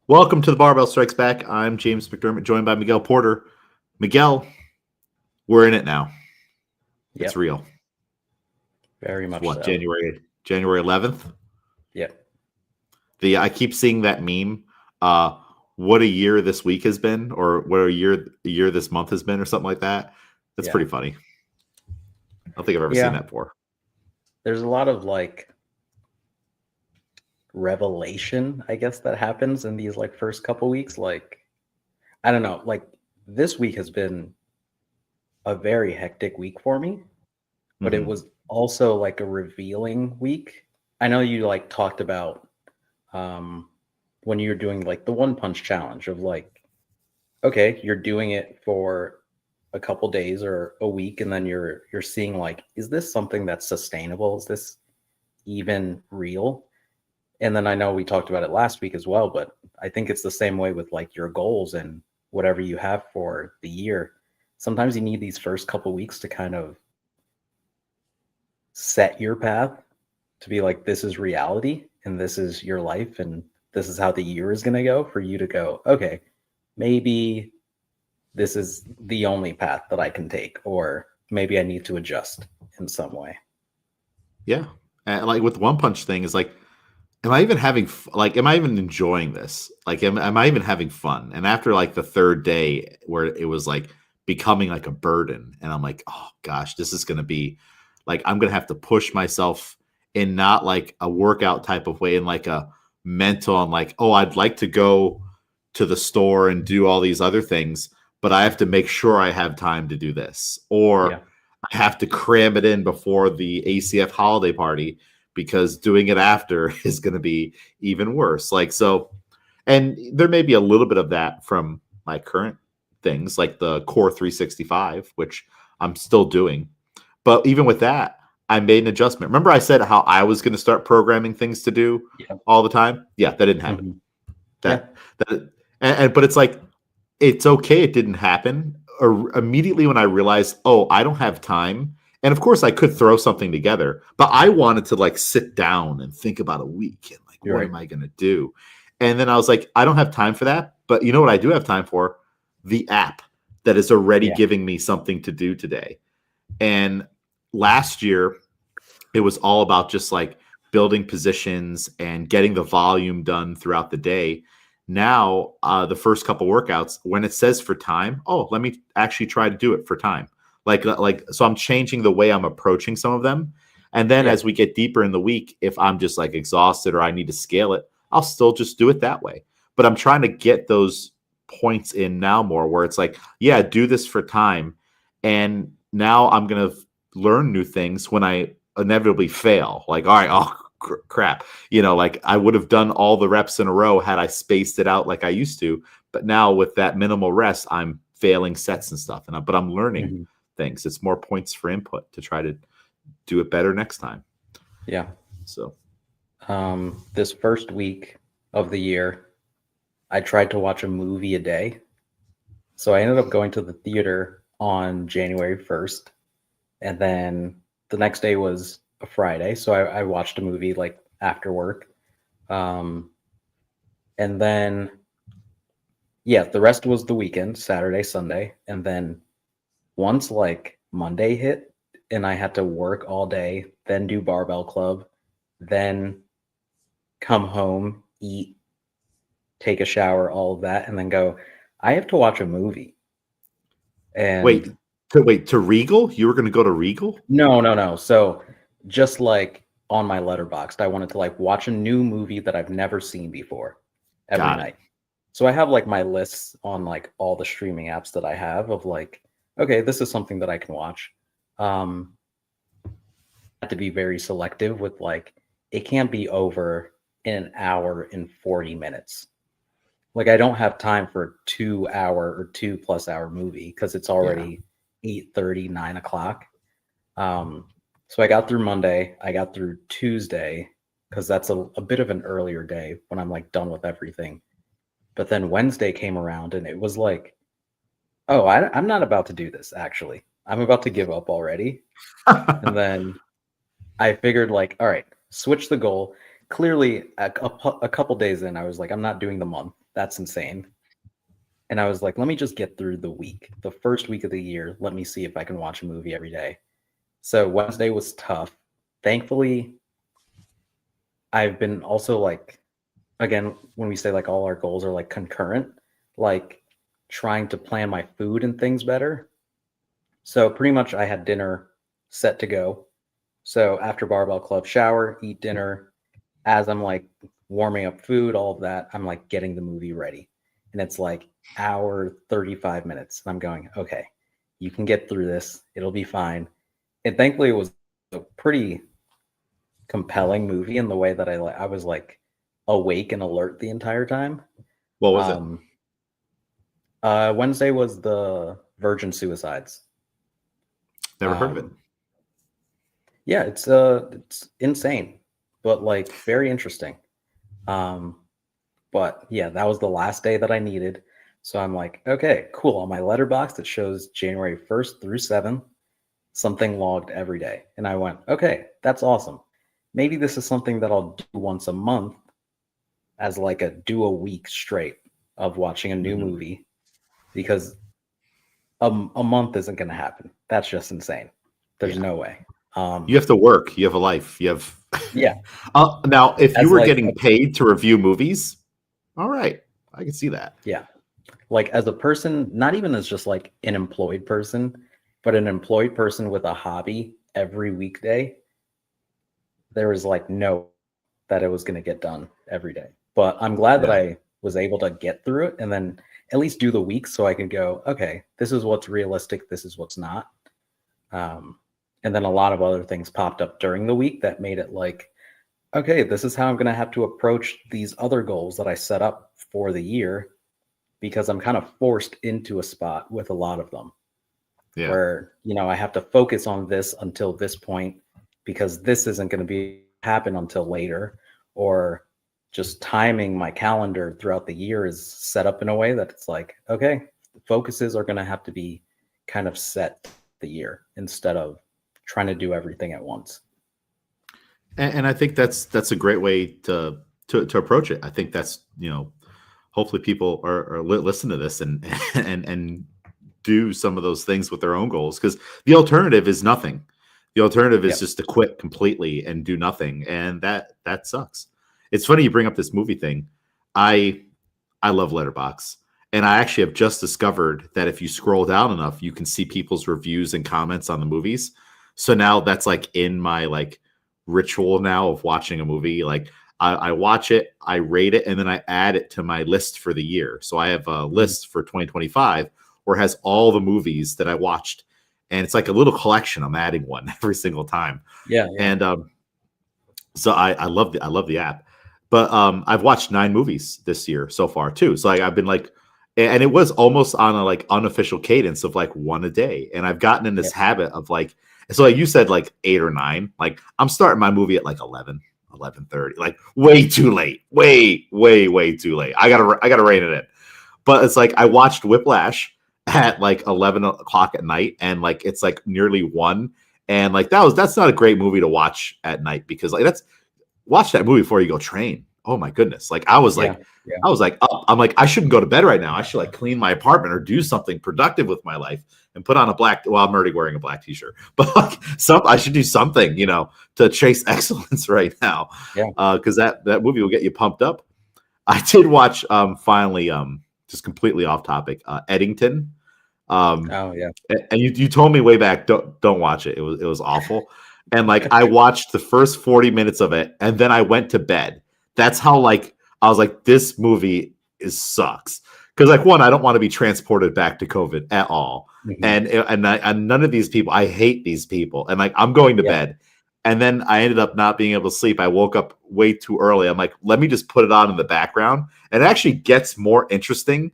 Welcome to the Barbell Strikes Back. I'm James McDermott, joined by Miguel Porter. Miguel, we're in it now. It's Yep, real. very It's much what, so. January 11th? Yep. I keep seeing that meme. What a year this week has been, or what a year this month has been, or something like that. That's Yeah. pretty funny. I don't think I've ever seen Yeah. that before. There's a lot of revelation, I guess, that happens in these first couple weeks. I don't know, this week has been a very hectic week for me, but it Mhm. was also like a revealing week. I know you talked about um when you're doing the one punch challenge of okay, you're doing it for a couple days or a week, and then you're seeing is this something that's sustainable? Is this even real? And then I know we talked about it last week as well, but I think it's the same way with your goals and whatever you have for the year. Sometimes you need these first couple weeks to kind of set your path to be like, this is reality and this is your life and this is how the year is going to go, for you to go, okay, maybe this is the only path that I can take, or maybe I need to adjust in some way. Yeah. And like with the one punch thing is like, am I even am I even enjoying this? Like, am I even having fun? And after like the third day where it was like becoming like a burden, and I'm like, oh gosh, this is going to be like, I'm going to have to push myself in not like a workout type of way, in like a mental, and like, oh, I'd like to go to the store and do all these other things, but I have to make sure I have time to do this, Yeah. or I have to cram it in before the ACF holiday party because doing it after is going to be even worse. Like, so, and there may be a little bit of that from my current things, like the Core 365, which I'm still doing. But even with that, I made an adjustment. Remember, I said how I was going to start programming things to do Yeah. all the time? Yeah, that didn't happen. Mhm. Yeah. That, but it's like, it's okay. It didn't happen. Or immediately when I realized, oh, I don't have time. And of course, I could throw something together, but I wanted to like sit down and think about a week and like, You're what right. am I going to do? And then I was like, I don't have time for that. But you know what I do have time for? The app that is already Yeah. giving me something to do today. And last year, it was all about just like building positions and getting the volume done throughout the day. Now, the first couple workouts, when it says for time, oh, let me actually try to do it for time. So I'm changing the way I'm approaching some of them. And then Yeah. as we get deeper in the week, if I'm just like exhausted or I need to scale it, I'll still just do it that way. But I'm trying to get those points in now more where it's like, yeah, do this for time. And now I'm going to learn new things when I inevitably fail. Like, all right, oh crap, like I would have done all the reps in a row had I spaced it out like I used to. But now with that minimal rest, I'm failing sets and stuff. But I'm learning Mhm. things. It's more points for input to try to do it better next time. Yeah. So This first week of the year, I tried to watch a movie a day. So I ended up going to the theater on January 1st. And then the next day was a Friday. So I watched a movie after work. Um, and then, yeah, the rest was the weekend, Saturday, Sunday. And then once Monday hit and I had to work all day, then do barbell club, then come home, eat, take a shower, all of that, and then go, I have to watch a movie. wait, And to Regal? You were going to go to Regal? no, no, no. So just on my Letterboxd, I wanted to watch a new movie that I've never seen before every Got it. night. So I have my lists on all the streaming apps that I have of okay, this is something that I can watch. Um, I have to be very selective with it can't be over in an hour and 40 minutes. I don't have time for a 2 hour or 2+ hour movie because it's Yeah. already 8:30, 9 o'clock. So I got through Monday, I got through Tuesday because that's a bit of an earlier day when I'm done with everything. But then Wednesday came around and it was oh, I'm not about to do this actually. I'm about to give up already. And then I figured all right, switch the goal. Clearly, a couple days in, I was I'm not doing the month. that's insane. And I was like, let me just get through the week, the first week of the year. Let me see if I can watch a movie every day. So Wednesday was tough. Thankfully, I've been also like, again, when we say like all our goals are like concurrent, like trying to plan my food and things better. So pretty much I had dinner set to go. So after barbell club, shower, eat dinner. As I'm like warming up food, all of that, I'm like getting the movie ready. And it's like hour 35 minutes. And I'm going, okay, you can get through this. It'll be fine. And thankfully it was a pretty compelling movie in the way that I was like awake and alert the entire time. What was it? Wednesday was the Virgin Suicides. Never heard of it. Yeah, it's insane, but like very interesting. But yeah, that was the last day that I needed. So I'm like, okay, cool. On my letterbox, it shows January 1st through 7th, something logged every day. And I went, okay, that's awesome. Maybe this is something that I'll do once a month as like do a week straight of watching a new movie, because a month isn't going to happen. That's just insane. There's no way. You have to work. You have a life. You have Yeah. Now, if you As were like getting paid to review movies, all right, I can see that. Yeah. Like as a person, not even as just like an employed person, but an employed person with a hobby every weekday, there was like no that it was going to get done every day. But I'm glad that I was able to get through it and then at least do the week so I could go, okay, this is what's realistic. This is what's not. And then a lot of other things popped up during the week that made it like, okay, this is how I'm going to have to approach these other goals that I set up for the year, because I'm kind of forced into a spot with a lot of them where, you know, I have to focus on this until this point because this isn't going to happen until later, or just timing my calendar throughout the year is set up in a way that it's like, okay, the focuses are going to have to be kind of set the year instead of trying to do everything at once. And I think that's a great way to approach it. I think that's, you know, hopefully people are listen to this and do some of those things with their own goals, because the alternative is nothing. The alternative is just to quit completely and do nothing, and that sucks. It's funny you bring up this movie thing. I love Letterboxd, and I actually have just discovered that if you scroll down enough, you can see people's reviews and comments on the movies. So now that's like in my like ritual now of watching a movie. Like I watch it, I rate it, and then I add it to my list for the year. So I have a list for 2025 where it has all the movies that I watched, and it's like a little collection. I'm adding one every single time. Yeah. And so I love the app. But I've watched 9 movies this year so far too. So like I've been like, and it was almost on a like unofficial cadence of like one a day. And I've gotten in this habit of like, so like you said, like 8 or 9. Like I'm starting my movie at like 11:30, like way too late, way too late. I gotta rein it in. But it's like I watched Whiplash at like 11 o'clock at night, and like it's like nearly 1, and like that's not a great movie to watch at night, because like watch that movie before you go train. Oh my goodness. Like I was like up. I'm like, I shouldn't go to bed right now. I should like clean my apartment or do something productive with my life and put on a black, well, I'm already wearing a black t-shirt, but like I should do something, you know, to chase excellence right now. Cause that movie will get you pumped up. I did watch finally just completely off topic, Eddington. And you told me way back, don't watch it. It was awful. And like I watched the first 40 minutes of it, and then I went to bed. That's how like I was like, this movie sucks. Because like one, I don't want to be transported back to COVID at all, and none of these people. I hate these people, and like I'm going to bed, and then I ended up not being able to sleep. I woke up way too early. I'm like, let me just put it on in the background, and it actually gets more interesting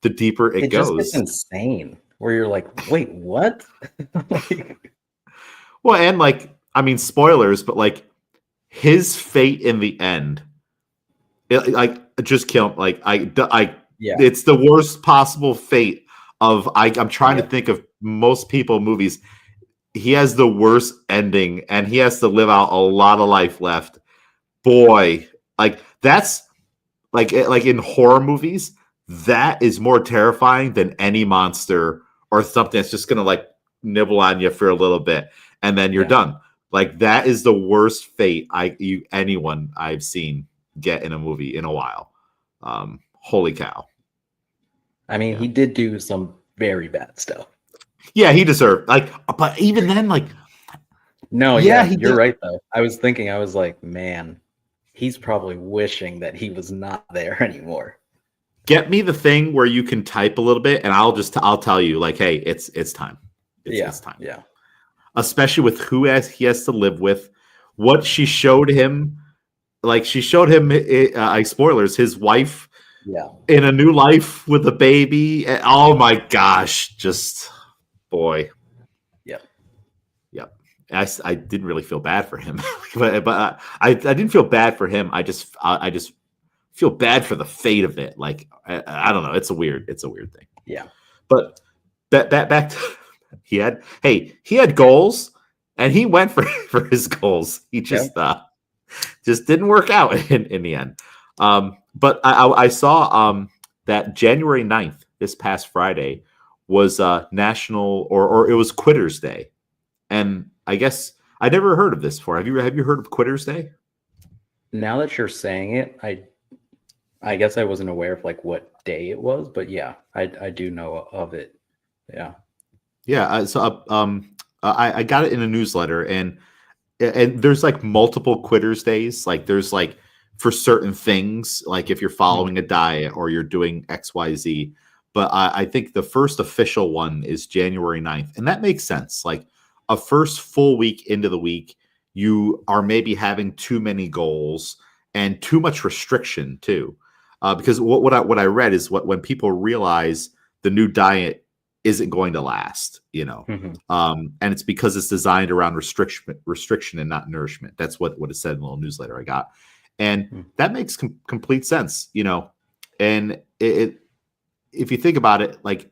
the deeper it goes. Just gets insane. Where you're like, wait, what? Well, and like, I mean, spoilers, but like his fate in the end, like just kill him. Like it's the worst possible fate of, I'm trying to think of most people movies. He has the worst ending, and he has to live out a lot of life left. Boy, like that's like in horror movies, that is more terrifying than any monster or something that's just gonna like nibble on you for a little bit and then you're Yeah. done. Like that is the worst fate anyone I've seen get in a movie in a while. Holy cow. I mean, Yeah. he did do some very bad stuff. Yeah, he deserved like, but even then, like, No, yeah, yeah, he you're did. right though. I was thinking, I was like, man, he's probably wishing that he was not there anymore. Get me the thing where you can type a little bit, and I'll tell you, like, hey, it's time. Yeah, It's time. yeah, Especially with he has to live with, what she showed him. Like she showed him, spoilers, his wife yeah, in a new life with a baby. Oh my gosh, just boy. yeah, Yep. I didn't really feel bad for him, but I didn't feel bad for him. I just feel bad for the fate of it. Like I don't know. It's a weird thing. yeah. But back to he had goals and he went for for his goals. He Yeah. just didn't work out in the end. But I saw that January 9th, this past Friday, was national or it was Quitters Day. And I guess I never heard of this before. Have you heard of Quitters Day? Now that you're saying it, I guess I wasn't aware of like what day it was, but yeah, I do know of it. Yeah. Yeah, I got it in a newsletter, and there's like multiple Quitters Days. Like there's like for certain things, like if you're Mhm. following a diet or you're doing XYZ. But I think the first official one is January 9th. And that makes sense. Like a first full week into the week, you are maybe having too many goals and too much restriction too. Because what I read is when people realize the new diet isn't going to last, you know. Mhm. And it's because it's designed around restriction and not nourishment. That's what it said in the little newsletter I got, and Mhm. that makes complete sense, you know. And it if you think about it, like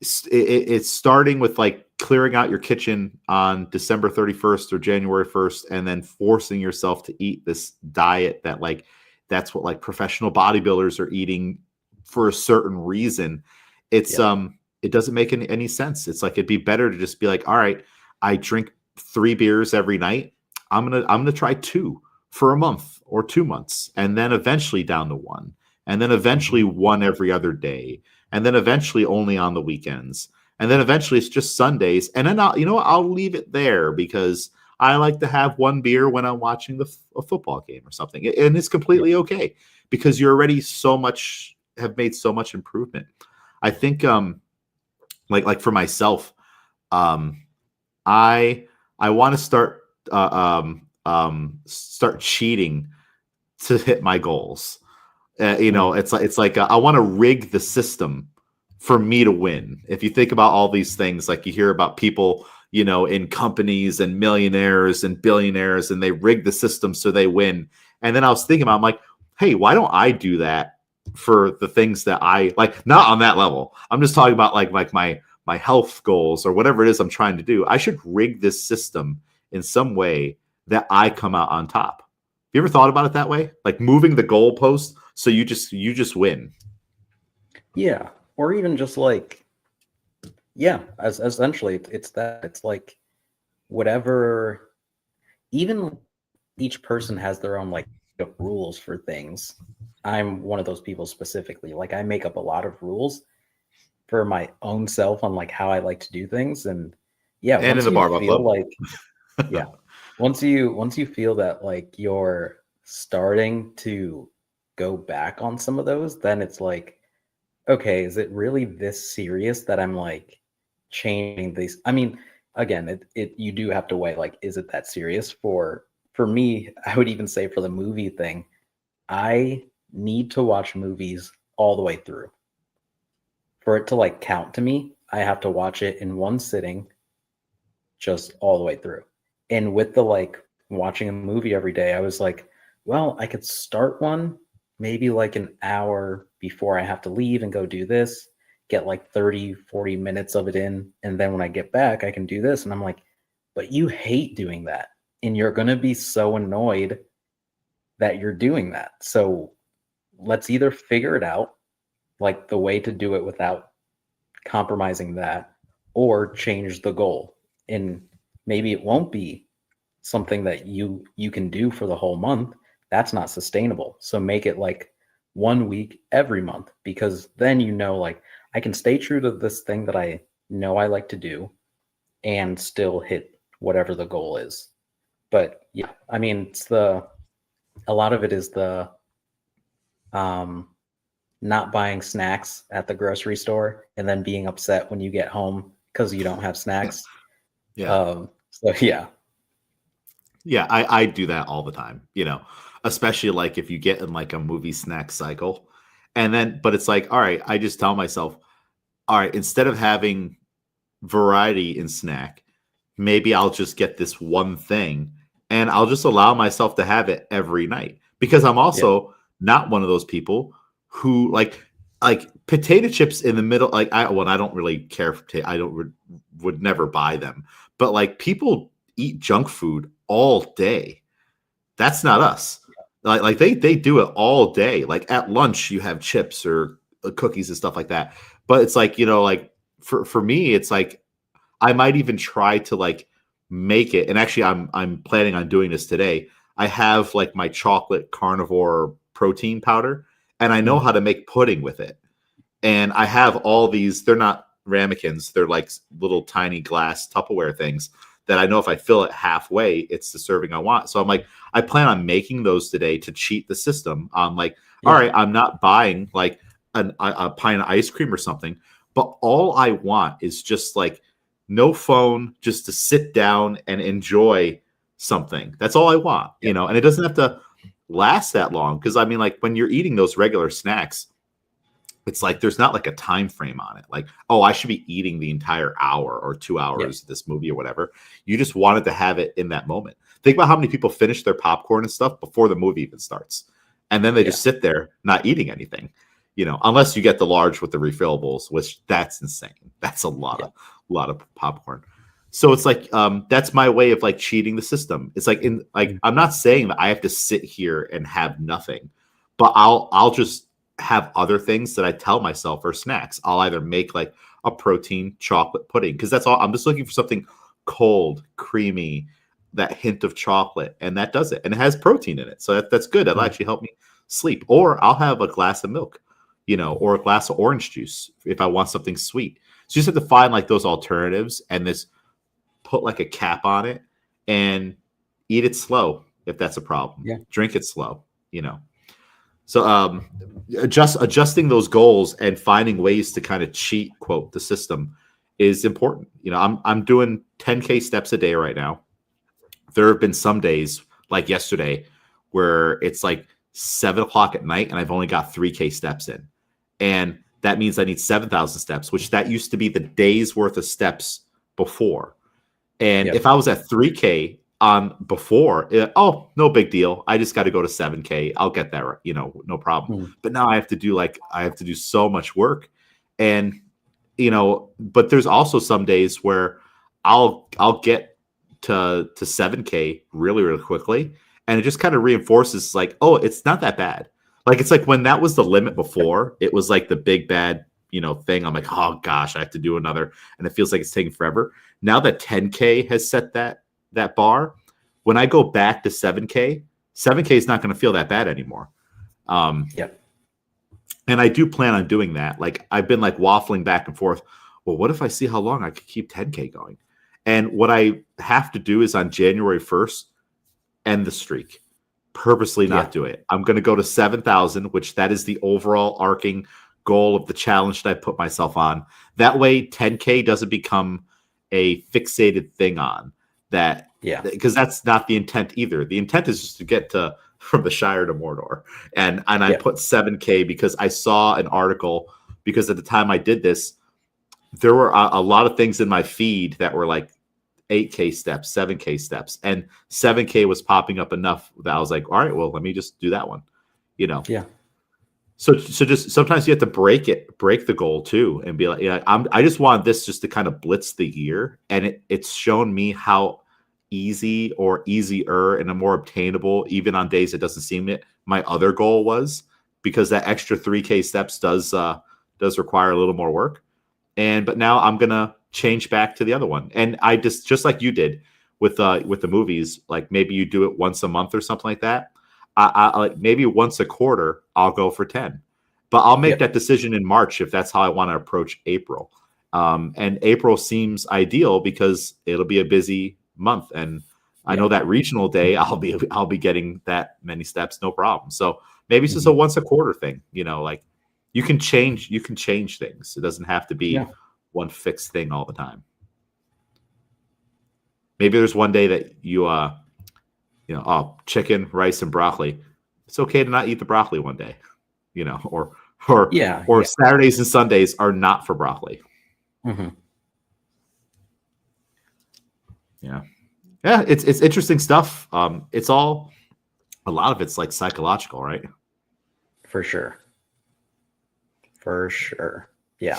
it's starting with like clearing out your kitchen on December 31st or January 1st, and then forcing yourself to eat this diet that like that's what like professional bodybuilders are eating for a certain reason. It's Yep. it doesn't make any sense. It's like it'd be better to just be like, all right, I drink 3 beers every night. I'm gonna try two for a month or 2 months, and then eventually down to one, and then eventually Mhm. one every other day, and then eventually only on the weekends, and then eventually it's just Sundays, and then I'll leave it there because I like to have one beer when I'm watching a football game or something, and it's Yep. completely okay because you're already have made so much improvement. I think like for myself, um I I want to start cheating to hit my goals. Mm. It's like I want to rig the system for me to win. If you think about all these things, like you hear about people, in companies and millionaires and billionaires, and they rig the system so they win. And then I was thinking about, I'm like, hey, why don't I do that for the things that I like? Not on that level. I'm just talking about like my health goals or whatever it is I'm trying to do. I should rig this system in some way that I come out on top. You ever thought about it that way? Like moving the goalpost so you just win. Yeah. Or even just like, yeah, as essentially it's that. It's like whatever, even each person has their own like rules for things. I'm one of those people specifically. Like I make up a lot of rules for my own self on like how I like to do things. And yeah, And in once the you barbell feel club. like, yeah, once you feel that like you're starting to go back on some of those, then it's like, okay, is it really this serious that I'm like changing these? I mean, again, it you do have to weigh like, is it that serious? For me, I would even say for the movie thing, I need to watch movies all the way through. For it to like count to me, I have to watch it in one sitting, just all the way through. And with the like watching a movie every day, I was like, well, I could start one maybe like an hour before I have to leave and go do this, get like 30, 40 minutes of it in. And then when I get back, I can do this. And I'm like, but you hate doing that. And you're going to be so annoyed that you're doing that. So let's either figure it out, like the way to do it without compromising that, or change the goal. And maybe it won't be something that you can do for the whole month. That's not sustainable. So make it like 1 week every month, because then like I can stay true to this thing that I know I like to do and still hit whatever the goal is. But yeah, I mean, a lot of it is the um not buying snacks at the grocery store and then being upset when you get home because you don't have snacks. Yeah. So yeah. Yeah, I do that all the time, especially like if you get in like a movie snack cycle. And then, but it's like, all right, I just tell myself, all right, instead of having variety in snack, maybe I'll just get this one thing and I'll just allow myself to have it every night, because I'm Yeah. also not one of those people who like potato chips in the middle. Like I don't really care for I don't would never buy them, but like people eat junk food all day. That's not us. Like they do it all day. Like at lunch, you have chips or cookies and stuff like that. But it's like, like for me, it's like I might even try to like make it. And actually, I'm planning on doing this today. I have like my chocolate carnivore protein powder, and I know Mhm. how to make pudding with it. And I have all these. They're not ramekins. They're like little tiny glass Tupperware things that I know if I fill it halfway, it's the serving I want. So I'm like, I plan on making those today to cheat the system. I'm like, all Yeah. right, I'm not buying like a pint of ice cream or something, but all I want is just like no phone, just to sit down and enjoy something. That's all I want, Yeah. and it doesn't have to last that long. Cause I mean, like when you're eating those regular snacks, it's like there's not like a time frame on it. Like, oh, I should be eating the entire hour or 2 hours of this movie or whatever. You just wanted to have it in that moment. Think about how many people finish their popcorn and stuff before the movie even starts. And then they Yeah. just sit there not eating anything, unless you get the large with the refillables, which that's insane. That's a lot Yeah. of popcorn. So it's like that's my way of like cheating the system. It's like Mhm. I'm not saying that I have to sit here and have nothing, but I'll just have other things that I tell myself are snacks. I'll either make like a protein chocolate pudding, because that's all. I'm just looking for something cold, creamy, that hint of chocolate, and that does it. And it has protein in it, so that's good. That'll Mhm. actually help me sleep. Or I'll have a glass of milk, or a glass of orange juice if I want something sweet. So you just have to find like those alternatives and this put like a cap on it and eat it slow if that's a problem. Yeah. Drink it slow. So adjusting those goals and finding ways to kind of cheat quote the system is important. I'm doing 10K steps a day right now. There have been some days like yesterday where it's like 7 o'clock at night and I've only got 3K steps in. And that means I need 7,000 steps, which that used to be the day's worth of steps before. And Yep. if I was at 3K on before, oh, no big deal. I just got to go to 7K. I'll get there, no problem. Mhm. But now I have to do so much work. And, but there's also some days where I'll get to 7K really, really quickly. And it just kind of reinforces like, oh, it's not that bad. Like it's like when that was the limit before, it was like the big bad, thing. I'm like, oh gosh, I have to do another. And it feels like it's taking forever. Now that 10K has set that bar, when I go back to 7K, 7K is not going to feel that bad anymore. Um, Yep. and I do plan on doing that. Like I've been like waffling back and forth. Well, what if I see how long I could keep 10K going? And what I have to do is on January 1st, end the streak. Purposely Yeah. not do it. I'm going to go to 7,000, which that is the overall arcing goal of the challenge that I put myself on. That way 10K doesn't become a fixated thing on that, Yeah. because that's not the intent either. The intent is just to get to from the Shire to Mordor. And I Yeah. put 7K because I saw an article, because at the time I did this, there were a lot of things in my feed that were like 8K steps, 7K steps, and 7K was popping up enough that I was like, all right, well, let me just do that one. Yeah. So just sometimes you have to break the goal too, and be like, yeah, I just want this just to kind of blitz the year, and it's shown me how easy or easier and a more obtainable, even on days it doesn't seem it, my other goal was because that extra 3K steps does require a little more work. But now I'm gonna change back to the other one. And I just like you did with the movies, like maybe you do it once a month or something like that. I like maybe once a quarter I'll go for 10. But I'll make that decision in March if that's how I want to approach April. And April seems ideal because it'll be a busy month, and I know that regional day I'll be getting that many steps, no problem. So maybe it's just a once a quarter thing, like you can change things. It doesn't have to be one fixed thing all the time. Maybe there's one day that you chicken, rice, and broccoli. It's okay to not eat the broccoli one day, or Saturdays and Sundays are not for broccoli. Mm-hmm. Yeah, it's interesting stuff. It's all, a lot of it's like psychological, right? For sure. Yeah.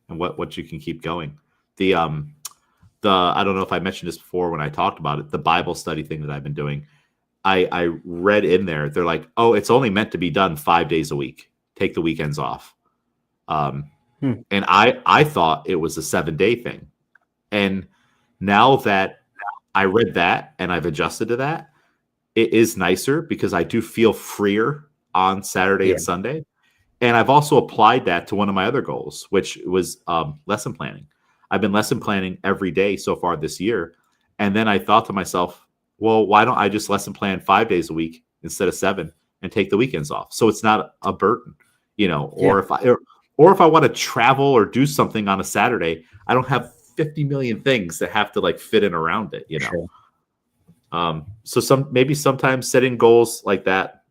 And what you can keep going. The I don't know if I mentioned this before when I talked about it, the Bible study thing that I've been doing. I read in there, they're like, oh, it's only meant to be done 5 days a week. Take the weekends off. And I thought it was a 7-day thing. And now that I read that and I've adjusted to that, it is nicer because I do feel freer on Saturday and Sunday. And I've also applied that to one of my other goals, which was lesson planning. I've been lesson planning every day so far this year. And then I thought to myself, well, why don't I just lesson plan 5 days a week instead of 7 and take the weekends off? So it's not a burden, or if I want to travel or do something on a Saturday, I don't have 50 million things that have to like fit in around it, Sure. So sometimes setting goals like that,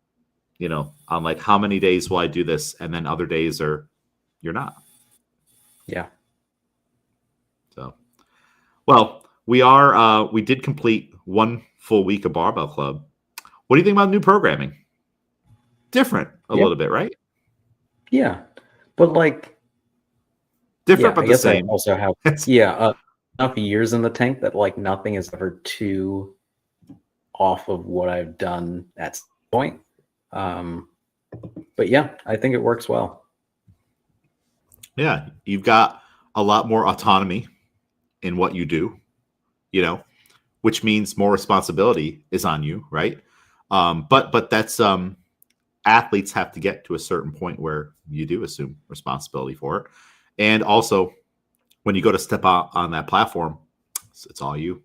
on like how many days will I do this, and then other days you're not. Yeah. So, well, we did complete one full week of Barbell Club. What do you think about new programming? Different a little bit, right? Yeah, but like different, but I the guess same. I also have enough years in the tank that like nothing is ever too off of what I've done at some point. But yeah, I think it works well. Yeah, you've got a lot more autonomy in what you do, which means more responsibility is on you, right? But that's athletes have to get to a certain point where you do assume responsibility for it. And also, when you go to step out on that platform, it's all you.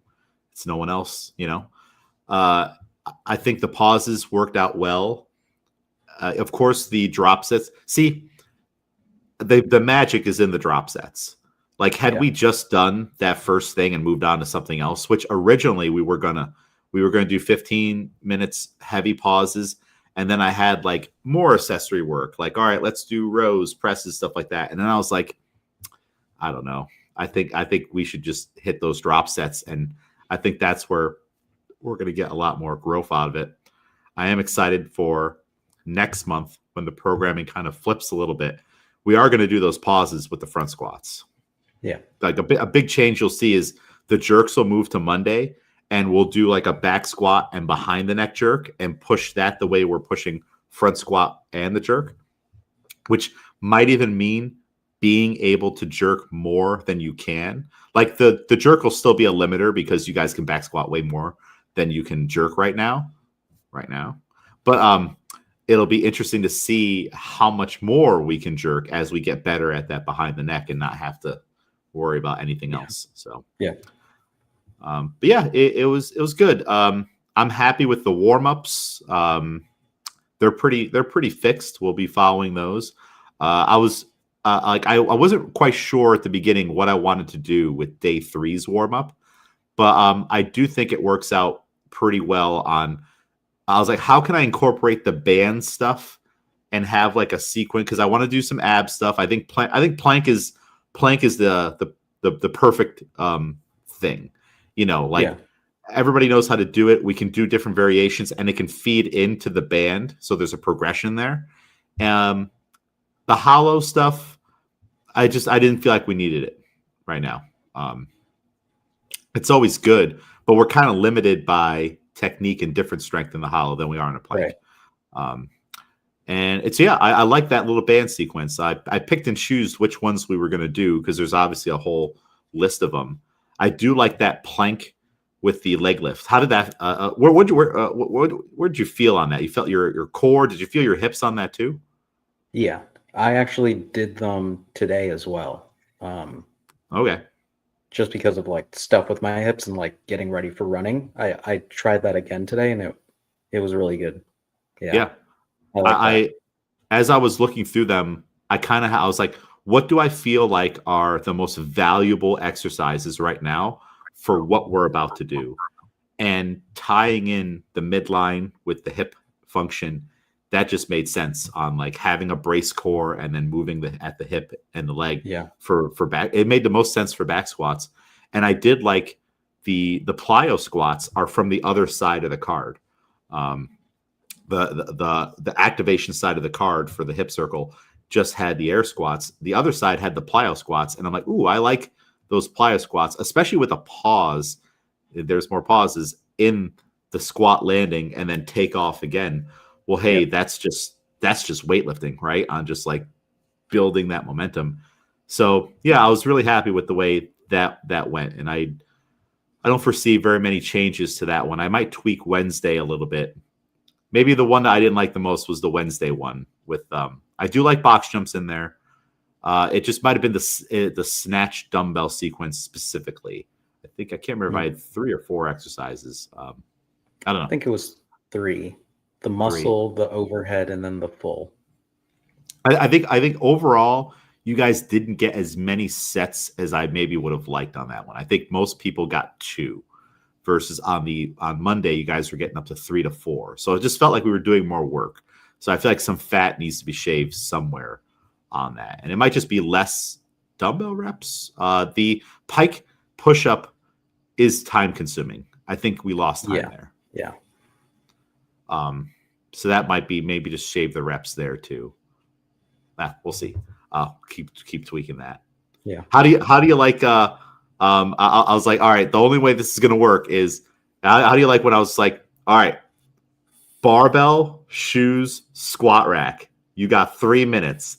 It's no one else, I think the pauses worked out well. Of course, the drop sets. See, the magic is in the drop sets. Like, had we just done that first thing and moved on to something else, which originally we were gonna do 15 minutes heavy pauses, and then I had like more accessory work. Like, all right, let's do rows, presses, stuff like that. And then I was like, I don't know. I think we should just hit those drop sets, and I think that's where we're going to get a lot more growth out of it. I am excited for next month when the programming kind of flips a little bit. We are going to do those pauses with the front squats. Yeah. Like a big change you'll see is the jerks will move to Monday, and we'll do like a back squat and behind the neck jerk and push that the way we're pushing front squat and the jerk, which might even mean being able to jerk more than you can. Like the jerk will still be a limiter because you guys can back squat way more than you can jerk right now. But it'll be interesting to see how much more we can jerk as we get better at that behind the neck and not have to worry about anything else. So but yeah, it was good. I'm happy with the warm-ups. They're pretty fixed. We'll be following those. I wasn't quite sure at the beginning what I wanted to do with day 3's warm-up, but I do think it works out pretty well on. I was like, how can I incorporate the band stuff and have like a sequence? Because I want to do some ab stuff. I think plank is the perfect thing. Everybody knows how to do it. We can do different variations, and it can feed into the band, so there's a progression there. The hollow stuff, I didn't feel like we needed it right now. It's always good, but we're kind of limited by technique and different strength in the hollow than we are in a plank. Right. And it's, yeah, I like that little band sequence. I picked and choose which ones we were going to do because there's obviously a whole list of them. I do like that plank with the leg lift. How did that? Where'd you feel on that? You felt your core? Did you feel your hips on that too? Yeah, I actually did them today as well. Okay. Just because of like stuff with my hips and like getting ready for running. I tried that again today and it was really good. Yeah, Yeah. I like that. I as I was looking through them, I was like, what do I feel like are the most valuable exercises right now for what we're about to do? And tying in the midline with the hip function, that just made sense on like having a brace core and then moving at the hip and the leg Yeah. for back. It made the most sense for back squats. And I did like the plyo squats are from the other side of the card. Um, the activation side of the card for the hip circle just had the air squats. The other side had the plyo squats, and I'm like, ooh, I like those plyo squats, especially with a pause. There's more pauses in the squat landing and then take off again. Well, hey, Yep. that's just weightlifting, right? On just like building that momentum. So yeah, I was really happy with the way that went, and I don't foresee very many changes to that one. I might tweak Wednesday a little bit. Maybe the one that I didn't like the most was the Wednesday one with I do like box jumps in there. It just might have been the snatch dumbbell sequence specifically. I can't remember if I had 3 or 4 exercises. I don't I know. think it was 3. The 3. muscle, the overhead, and then the full. I think overall you guys didn't get as many sets as I maybe would have liked on that one. I think most people got 2 versus on Monday you guys were getting up to 3 to 4. So it just felt like we were doing more work. So I feel like some fat needs to be shaved somewhere on that. And it might just be less dumbbell reps. The pike push up is time consuming. I think we lost time there. Yeah. So that might be maybe just shave the reps there too. We'll see. Keep tweaking that. Yeah. How do you like? I was like, all right. The only way this is gonna work is how do you like when I was like, all right, barbell, shoes, squat rack. You got 3 minutes,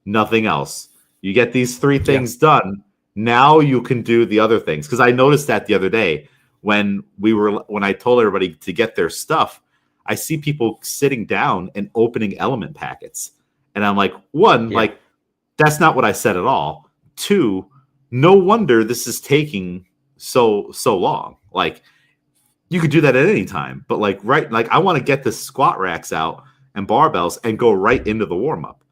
nothing else. You get these 3 things done. Now you can do the other things. Because I noticed that the other day when I told everybody to get their stuff, I see people sitting down and opening element packets. And I'm like, one, like, that's not what I said at all. 2, no wonder this is taking so long. Like, you could do that at any time, but like, right, like I want to get the squat racks out and barbells and go right into the warm up.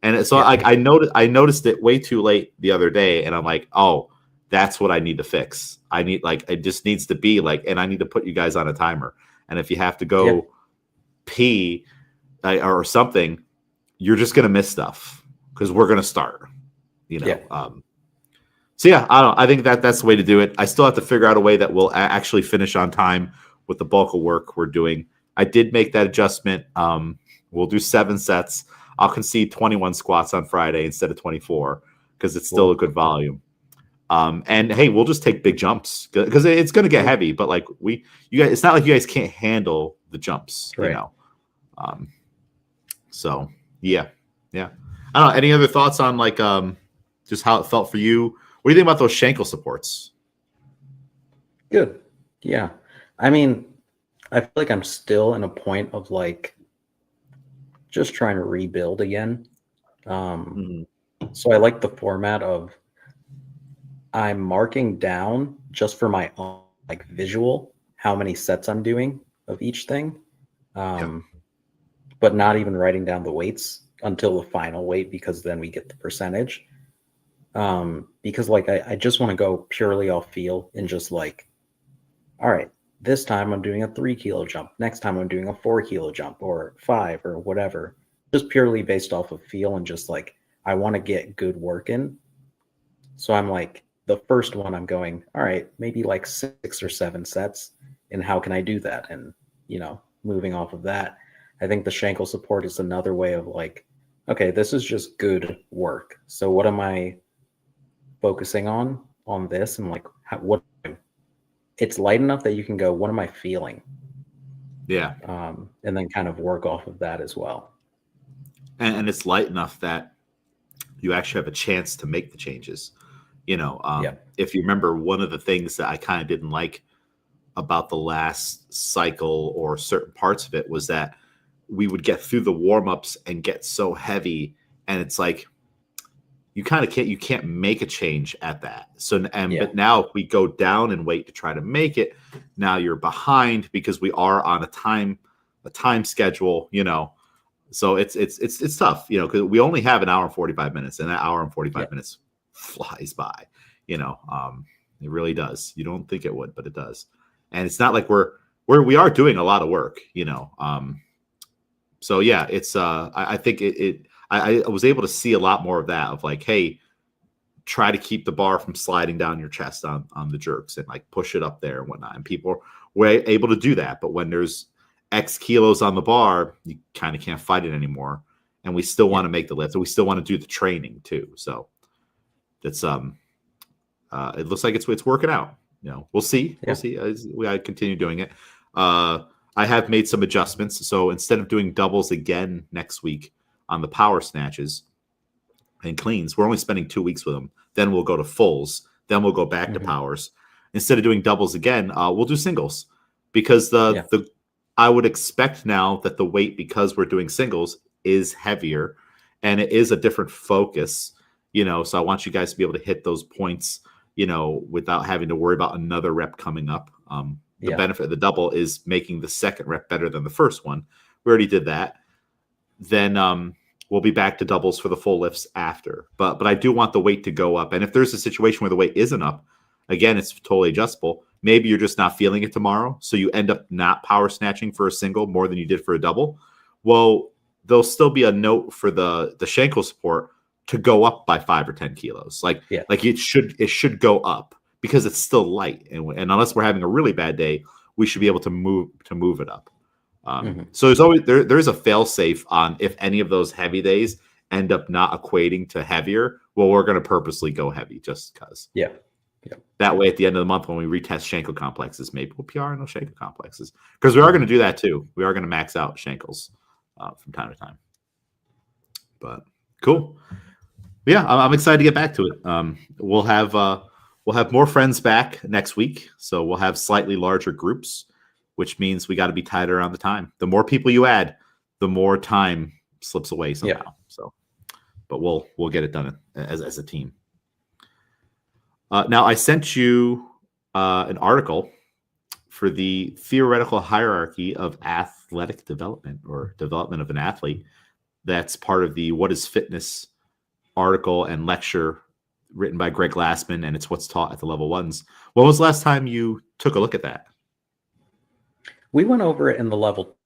And so I noticed it way too late the other day, and I'm like, oh, that's what I need to fix. It just needs to be like, and I need to put you guys on a timer. And if you have to go pee or something, you're just gonna miss stuff because we're gonna start. So yeah, I don't know. I think that's the way to do it. I still have to figure out a way that we'll actually finish on time with the bulk of work we're doing. I did make that adjustment. We'll do 7 sets. I'll concede 21 squats on Friday instead of 24 because it's still a good volume. And hey, we'll just take big jumps because it's going to get heavy. But like you guys, it's not like you guys can't handle the jumps, right. you know. So yeah. I don't know. Any other thoughts on like just how it felt for you? What do you think about those Shankle supports? Good. Yeah. I mean, I feel like I'm still in a point of like just trying to rebuild again. So I like the format of I'm marking down just for my own like visual how many sets I'm doing of each thing. But not even writing down the weights until the final weight because then we get the percentage. Because like I just want to go purely off feel and just like, all right, this time I'm doing a 3 kilo jump. Next time I'm doing a 4 kilo jump or 5 or whatever. Just purely based off of feel and just like I want to get good work in. So I'm like the first one I'm going, all right, maybe like 6 or 7 sets. And how can I do that? And moving off of that, I think the Shankle support is another way of like, okay, this is just good work. So what am I focusing on this? And like, it's light enough that you can go, what am I feeling? Yeah. And then kind of work off of that as well. and it's light enough that you actually have a chance to make the changes. Yeah. If you remember, one of the things that I kind of didn't like about the last cycle or certain parts of it was that we would get through the warm-ups and get so heavy, and it's like you can't make a change at that. But now if we go down and wait to try to make it, now you're behind because we are on a time schedule, So it's tough, because we only have an hour and 45 minutes, and that hour and 45 minutes flies by, it really does. You don't think it would, but it does. And it's not like we are doing a lot of work, So yeah, it's I think I was able to see a lot more of that, of like, hey, try to keep the bar from sliding down your chest on the jerks and like push it up there and whatnot. And people were able to do that. But when there's X kilos on the bar, you kind of can't fight it anymore. And we still want to make the lift, and we still want to do the training too. So it's it looks like it's working out. We'll see. We'll see. I continue doing it. I have made some adjustments. So instead of doing doubles again next week on the power snatches and cleans, we're only spending 2 weeks with them. Then we'll go to fulls. Then we'll go back to powers. Instead of doing doubles again, we'll do singles, because I would expect now that the weight, because we're doing singles, is heavier, and it is a different focus. So I want you guys to be able to hit those points, without having to worry about another rep coming up. The benefit of the double is making the second rep better than the first one. We already did that. Then we'll be back to doubles for the full lifts after. But I do want the weight to go up. And if there's a situation where the weight isn't up, again, it's totally adjustable. Maybe you're just not feeling it tomorrow, so you end up not power snatching for a single more than you did for a double. Well, there'll still be a note for the Schenkel support to go up by 5 or 10 kilos. Like it should go up, because it's still light. And unless we're having a really bad day, we should be able to move it up. So there's always there's a fail safe on if any of those heavy days end up not equating to heavier. Well, we're going to purposely go heavy just because. Yeah. That way, at the end of the month, when we retest Schenkel complexes, maybe we'll PR in those Schenkel complexes, because we are going to do that too. We are going to max out Schenkels from time to time. But cool. Yeah, I'm excited to get back to it. We'll have more friends back next week, so we'll have slightly larger groups, which means we got to be tighter on the time. The more people you add, the more time slips away somehow. Yeah. So, but we'll get it done as a team. Now, I sent you an article for the theoretical hierarchy of athletic development, or development of an athlete. That's part of the What is Fitness article and lecture written by Greg Glassman, and it's what's taught at the level ones. When was the last time you took a look at that? We went over it in the level.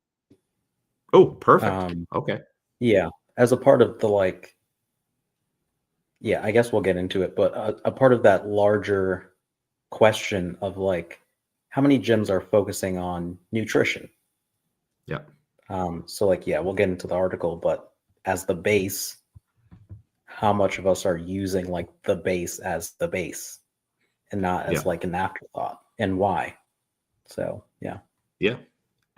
Oh, perfect. Okay. Yeah. As a part of the I guess we'll get into it, but a part of that larger question of how many gyms are focusing on nutrition? Yeah. So we'll get into the article, but as the base, how much of us are using the base as the base and not as an afterthought, and why? So, yeah. Yeah.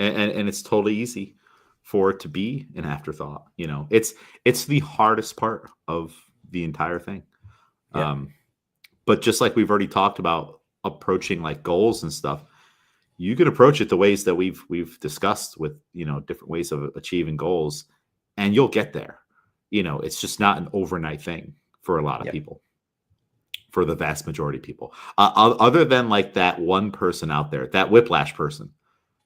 And it's totally easy for it to be an afterthought. It's the hardest part of the entire thing. Yeah. But just like we've already talked about approaching goals and stuff, you can approach it the ways that we've discussed with, different ways of achieving goals, and you'll get there. It's just not an overnight thing for a lot of people, for the vast majority of people, other than that one person out there, that whiplash person.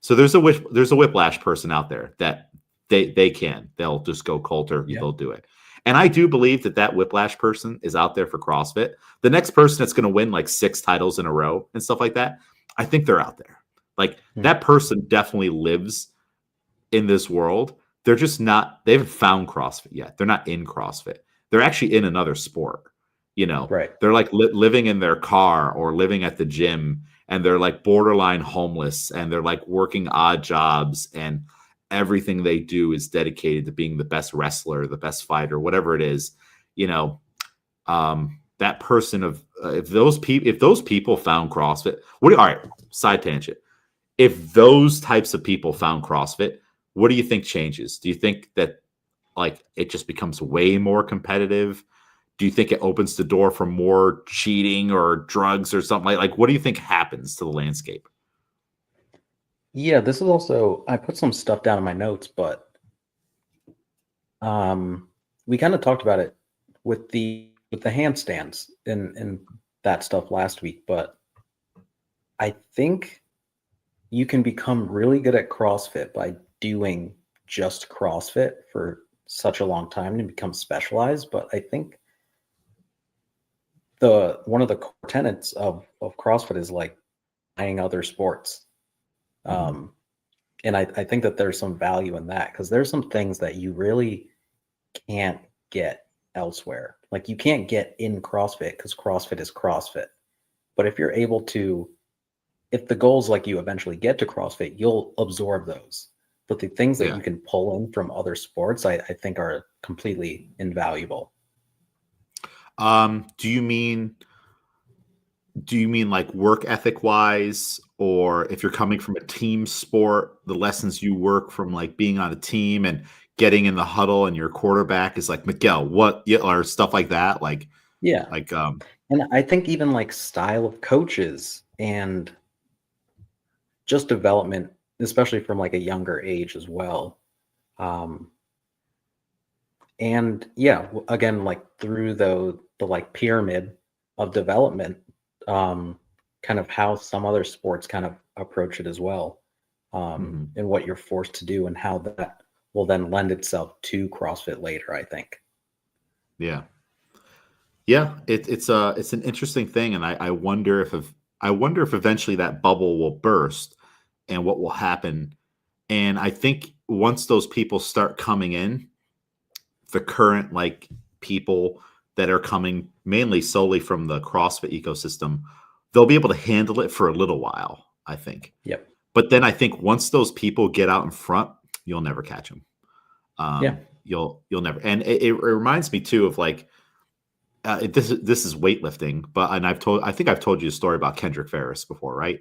So there's a whiplash person out there that they'll just go coulter. They'll do it. And I do believe that whiplash person is out there for CrossFit. The next person that's going to win 6 titles in a row and stuff like that, I think they're out there. That person definitely lives in this world. They're just not, they haven't found CrossFit yet. They're not in CrossFit. They're actually in another sport, Right. They're living in their car or living at the gym, and they're borderline homeless, and they're working odd jobs, and everything they do is dedicated to being the best wrestler, the best fighter, whatever it is. That person if those people found CrossFit, all right, side tangent. If those types of people found CrossFit, what do you think changes? Do you think that like it just becomes way more competitive? Do you think it opens the door for more cheating or drugs or something like what do you think happens to the landscape? Yeah, this is also, I put some stuff down in my notes, but we kind of talked about it with the handstands and that stuff last week, but I think you can become really good at CrossFit by doing just CrossFit for such a long time and become specialized. But I think the one of the core tenets of CrossFit is like trying other sports. Mhm. Um, and I think that there's some value in that because there's some things that you really can't get elsewhere. Like you can't get in CrossFit because CrossFit is CrossFit. But if you're able to, if the goals like you eventually get to CrossFit, you'll absorb those. But the things that Yeah. you can pull in from other sports, I think are completely invaluable. Do you mean like work ethic wise, or if you're coming from a team sport, the lessons you work from like being on a team and getting in the huddle and your quarterback is like Miguel, what yeah, or stuff like that? Yeah. Like And I think even like style of coaches and just development, especially from like a younger age as well. Um, and yeah, again, like through the like pyramid of development, um, kind of how some other sports kind of approach it as well, mhm, and what you're forced to do and how that will then lend itself to CrossFit later, I think. yeah. Yeah, it's an interesting thing, and I wonder if I wonder if eventually that bubble will burst and what will happen. And I think once those people start coming in, the current like people that are coming mainly solely from the CrossFit ecosystem, they'll be able to handle it for a little while, I think. Yep. But then I think once those people get out in front, you'll never catch them. Yeah. You'll never. And it reminds me too of like this is weightlifting, but and I think I've told you a story about Kendrick Ferris before, right?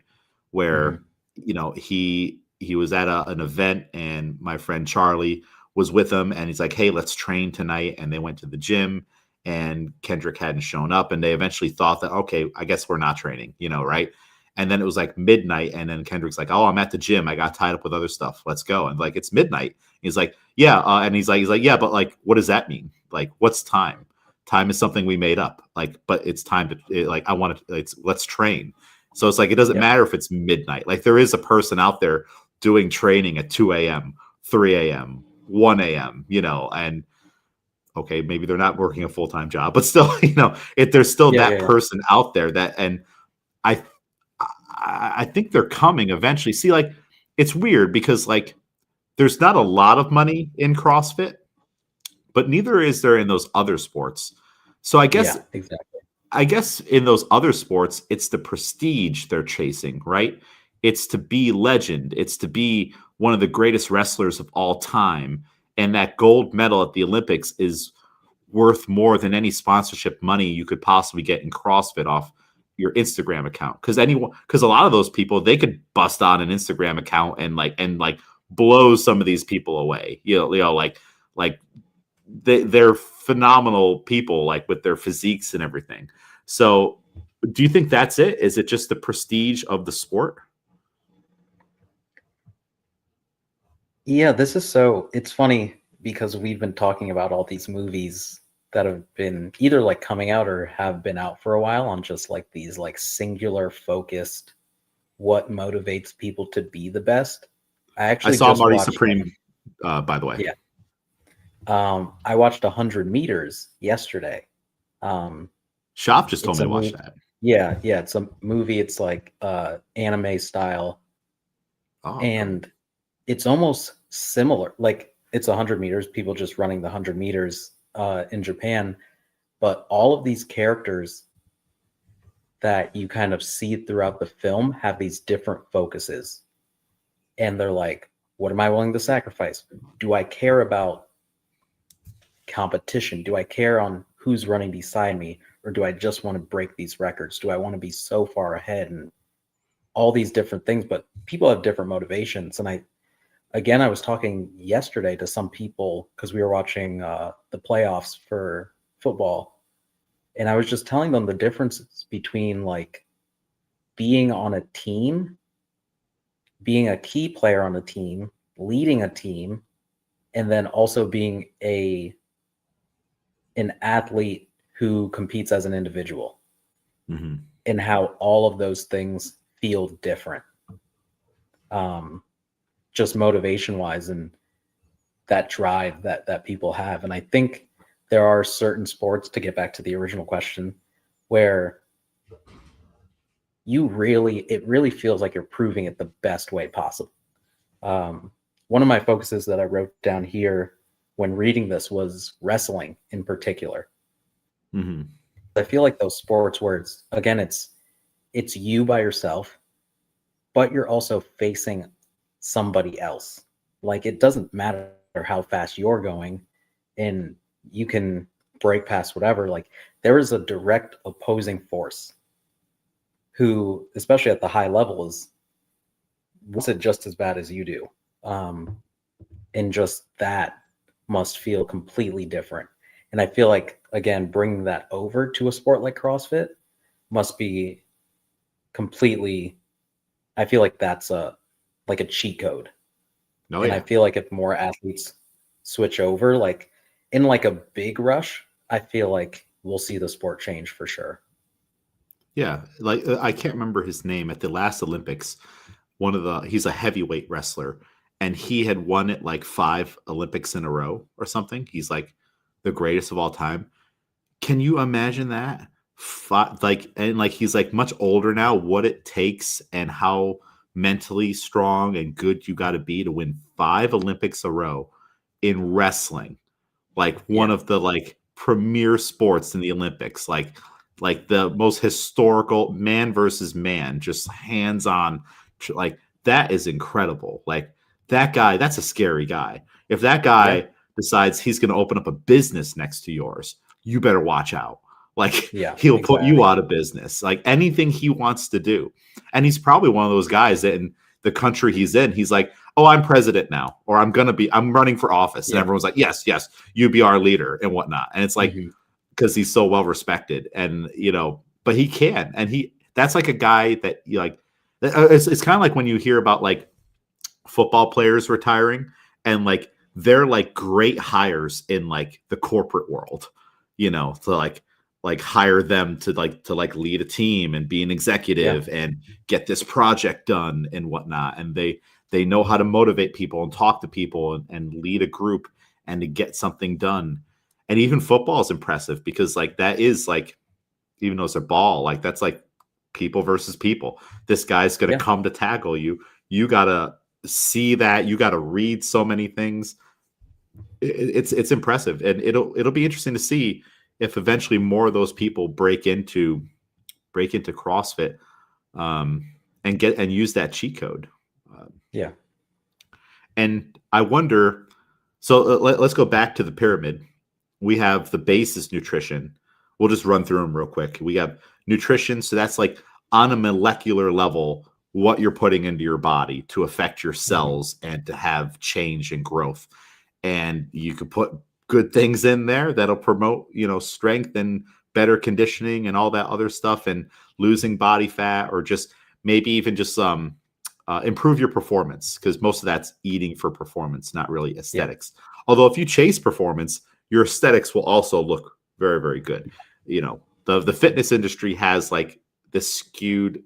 Where Hmm. he was at an event and my friend Charlie was with him and he's like, "Hey, let's train tonight." And they went to the gym and Kendrick hadn't shown up and they eventually thought that okay, I guess we're not training, right? And then it was like midnight and then Kendrick's like, "Oh, I'm at the gym. I got tied up with other stuff. Let's go." And like it's midnight. He's like, "Yeah," and he's like, "Yeah, but like what does that mean? Like what's time?" Time is something we made up. Like, but it's time to like I want to. It's let's train. So it's like it doesn't Yep. matter if it's midnight. Like there is a person out there doing training at 2 a.m., 3 a.m., 1 a.m. And okay, maybe they're not working a full time job, but still, if there's still Yeah. that Yeah. Yeah. person out there that, and I, I think they're coming eventually. See, like it's weird because like there's not a lot of money in CrossFit, but neither is there in those other sports. So Yeah. Exactly. I guess in those other sports, it's the prestige they're chasing, right? It's to be legend. It's to be one of the greatest wrestlers of all time. And that gold medal at the Olympics is worth more than any sponsorship money you could possibly get in CrossFit off your Instagram account. Because a lot of those people, they could bust on an Instagram account and like blow some of these people away. Like they're phenomenal people, like with their physiques and everything. So, do you think that's it? Is it just the prestige of the sport? Yeah, this is so it's funny because we've been talking about all these movies that have been either like coming out or have been out for a while on just like these like singular focused what motivates people to be the best. I I actually saw just Marty watched Supreme, by the way. yeah. I watched 100 meters yesterday. Um Shop just told it's me a to watch movie. that. Yeah, it's a movie. It's like anime style Oh, cool. and it's almost similar. Like it's 100 meters, people just running the 100 meters in Japan, but all of these characters that you kind of see throughout the film have these different focuses. And they're like, what am I willing to sacrifice? Do I care about competition? Do I care on who's running beside me? Or do I just want to break these records? Do I want to be so far ahead and all these different things? But people have different motivations. And again, I was talking yesterday to some people because we were watching the playoffs for football, and I was just telling them the differences between like being on a team, being a key player on a team, leading a team, and then also being an athlete who competes as an individual, and how all of those things feel different, just motivation wise, and that drive that people have. And I think there are certain sports, to get back to the original question, where it really feels like you're proving it the best way possible. One of my focuses that I wrote down here when reading this was wrestling in particular. I feel like those sports where it's you by yourself, but you're also facing somebody else. Like, it doesn't matter how fast you're going, and you can break past whatever. Like, there is a direct opposing force who, especially at the high level, wants it just as bad as you do. And just that must feel completely different. And I feel like, again, bringing that over to a sport like CrossFit must be completely, I feel like that's like a cheat code. Oh, and yeah. I feel like if more athletes switch over, like in like a big rush, I feel like we'll see the sport change for sure. Yeah, like I can't remember his name at the last Olympics. He's a heavyweight wrestler, and he had won it like 5 Olympics in a row or something. He's like the greatest of all time. Can you imagine that? He's like much older now. What it takes and how mentally strong and good you got to be to win 5 Olympics a row in wrestling, like one of the like premier sports in the Olympics, like the most historical man versus man, just hands on, like that is incredible. Like that guy, that's a scary guy. If that guy decides he's going to open up a business next to yours, you better watch out. Like he'll put you out of business, like anything he wants to do. And he's probably one of those guys that in the country he's in, he's like, oh, I'm president now, or I'm running for office. And everyone's like, yes, you be our leader and whatnot. And it's like, because he's so well respected, and but he can, and that's like a guy that you like. It's kind of like when you hear about like football players retiring, and like they're like great hires in like the corporate world, to like hire them to lead a team and be an executive and get this project done and whatnot. And they know how to motivate people and talk to people and lead a group and to get something done. And even football is impressive because like that is like, even though it's a ball, like that's like people versus people. This guy's going to come to tackle you. You got to see that. You got to read so many things. It's impressive. And it'll be interesting to see if eventually more of those people break into CrossFit and use that cheat code. And I wonder, so let's go back to the pyramid. We have the base is nutrition. We'll just run through them real quick. We have nutrition. So that's like on a molecular level, what you're putting into your body to affect your cells and to have change and growth. And you could put good things in there that'll promote, strength and better conditioning and all that other stuff, and losing body fat, or just maybe even just improve your performance, because most of that's eating for performance, not really aesthetics. Although if you chase performance, your aesthetics will also look very, very good. The fitness industry has like this skewed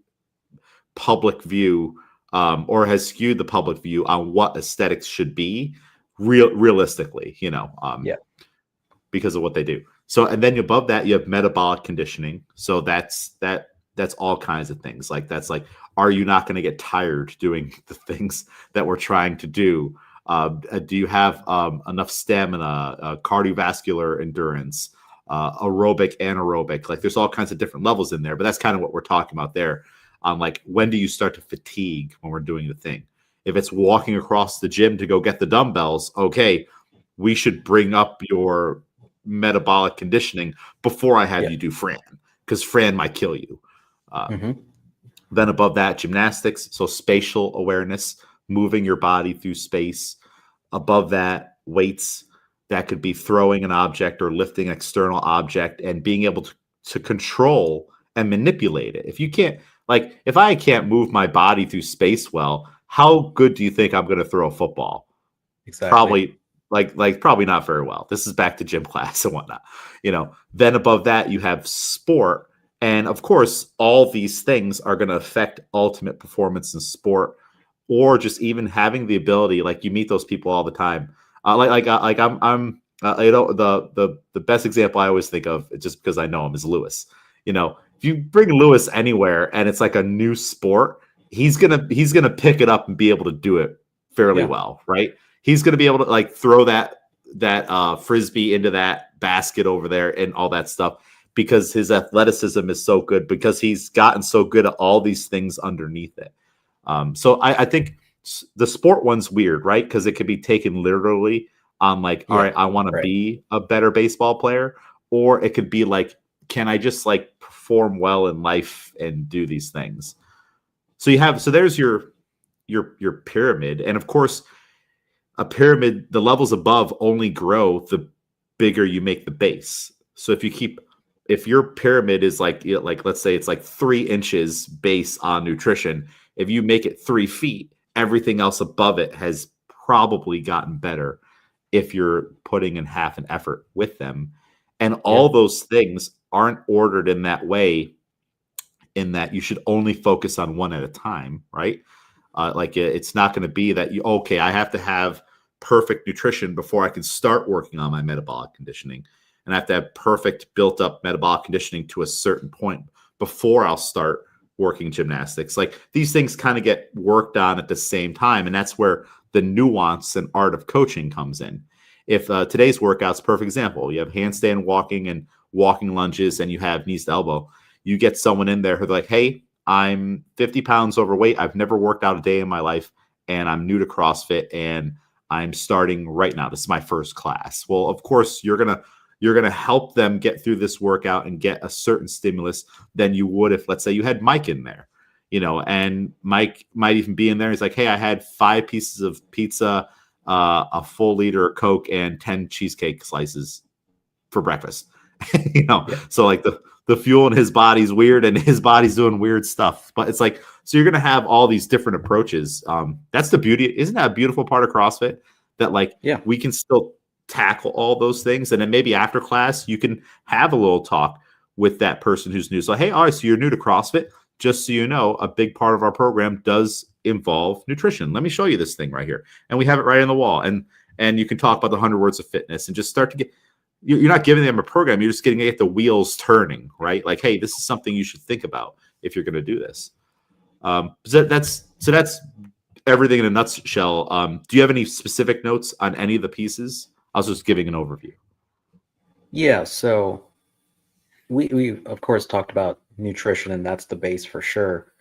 public view, or has skewed the public view on what aesthetics should be realistically, because of what they do. So, and then above that, you have metabolic conditioning. So that's all kinds of things. Like that's like, are you not going to get tired doing the things that we're trying to do? Do you have enough stamina, cardiovascular endurance, aerobic, anaerobic? Like there's all kinds of different levels in there, but that's kind of what we're talking about there. Like when do you start to fatigue when we're doing the thing? If it's walking across the gym to go get the dumbbells, okay, we should bring up your metabolic conditioning before I have you do Fran, because Fran might kill you. Then above that, gymnastics, so spatial awareness. moving your body through space. Above that, weights. That could be throwing an object or lifting an external object and being able to control and manipulate it. If you can't, like, if I can't move my body through space well, how good do you think I'm going to throw a football? Exactly. Probably probably not very well. This is back to gym class and whatnot. Then above that you have sport, and of course all these things are going to affect ultimate performance in sport, or just even having the ability. Like, you meet those people all the time. I'm the best example I always think of, just because I know him, is Lewis. If you bring Lewis anywhere and it's like a new sport, he's gonna pick it up and be able to do it fairly Yeah. well, right? He's going to be able to like throw that frisbee into that basket over there and all that stuff, because his athleticism is so good, because he's gotten so good at all these things underneath it. So I think the sport one's weird, right? Because it could be taken literally on like, all right, I want to be a better baseball player, or it could be like, can I just like perform well in life and do these things? So there's your pyramid, and of course, a pyramid, the levels above only grow the bigger you make the base. So if your pyramid is like, let's say it's like 3 inches base on nutrition, if you make it 3 feet, everything else above it has probably gotten better if you're putting in half an effort with them. And all those things aren't ordered in that way, in that you should only focus on one at a time, right? It's not going to be that I have to have perfect nutrition before I can start working on my metabolic conditioning. And I have to have perfect built up metabolic conditioning to a certain point before I'll start working gymnastics. Like, these things kind of get worked on at the same time. And that's where the nuance and art of coaching comes in. If today's workout's a perfect example, you have handstand walking and walking lunges, and you have knees to elbow. You get someone in there who's like, hey, I'm 50 pounds overweight. I've never worked out a day in my life, and I'm new to CrossFit, and I'm starting right now. This is my first class. Well, of course, you're gonna help them get through this workout and get a certain stimulus than you would if, let's say, you had Mike in there, and Mike might even be in there. He's like, hey, I had 5 pieces of pizza, a full liter of Coke, and 10 cheesecake slices for breakfast. So like the fuel in his body's weird, and his body's doing weird stuff. But it's like, so you're going to have all these different approaches. That's the beauty. Isn't that a beautiful part of CrossFit? That we can still tackle all those things. And then maybe after class, you can have a little talk with that person who's new. So, hey, all right, so you're new to CrossFit. Just so you know, a big part of our program does involve nutrition. Let me show you this thing right here. And we have it right on the wall. And you can talk about the 100 words of fitness and just start to get, you're not giving them a program. You're just getting to get the wheels turning, right? Like, hey, this is something you should think about if you're going to do this. So that's everything in a nutshell. Do you have any specific notes on any of the pieces? I was just giving an overview. Yeah. So we of course talked about nutrition, and that's the base for sure.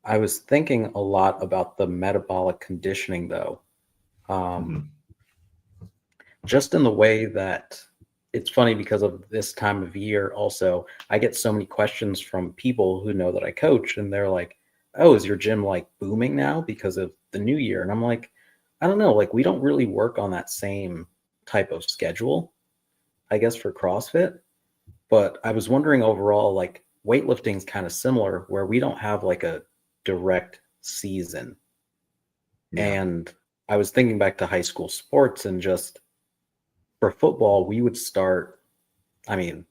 I was thinking a lot about the metabolic conditioning, though. Just in the way that it's funny, because of this time of year also, I get so many questions from people who know that I coach, and they're like, oh, is your gym like booming now because of the new year? And I'm like, I don't know. Like, we don't really work on that same type of schedule, I guess, for CrossFit. But I was wondering overall, like, weightlifting is kind of similar, where we don't have like a direct season. Yeah. And I was thinking back to high school sports, and just for football, we would start, I mean,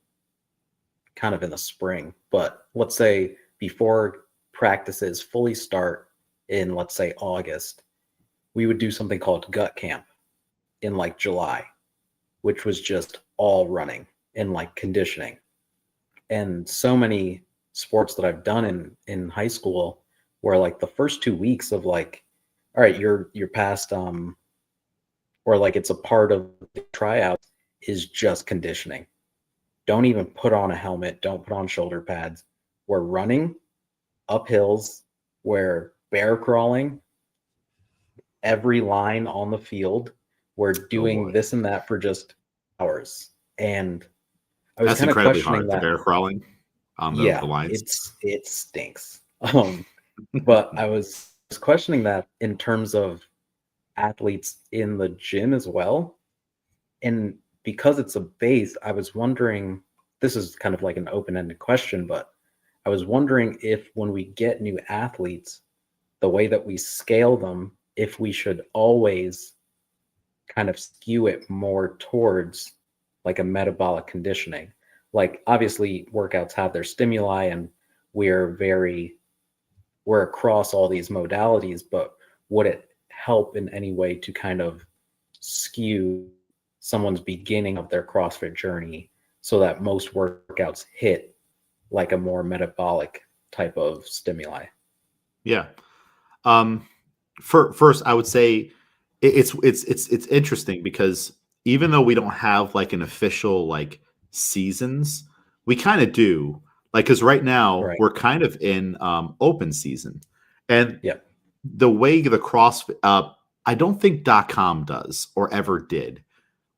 kind of in the spring, but let's say before practices fully start in, let's say, August, we would do something called gut camp in like July, which was just all running and like conditioning. And so many sports that I've done in high school, where like the first 2 weeks of like, all right, you're past, or like it's a part of the tryout, is just conditioning. Don't even put on a helmet. Don't put on shoulder pads. We're running up hills. We're bear crawling every line on the field. We're doing this and that for just hours. And I was kind of questioning that. The bear crawling on the lines. It stinks. But I was was questioning that in terms of athletes in the gym as well. And because it's a base, I was wondering, this is kind of like an open-ended question, but I was wondering if when we get new athletes, the way that we scale them, if we should always kind of skew it more towards like a metabolic conditioning. Like obviously workouts have their stimuli and we're across all these modalities, but would it help in any way to kind of skew someone's beginning of their CrossFit journey so that most workouts hit like a more metabolic type of stimuli? Yeah. First, I would say it's interesting because even though we don't have like an official like seasons, we kind of do. Like, because right now Right. we're kind of in open season, and Yeah. the way the CrossFit, I don't think .com does or ever did.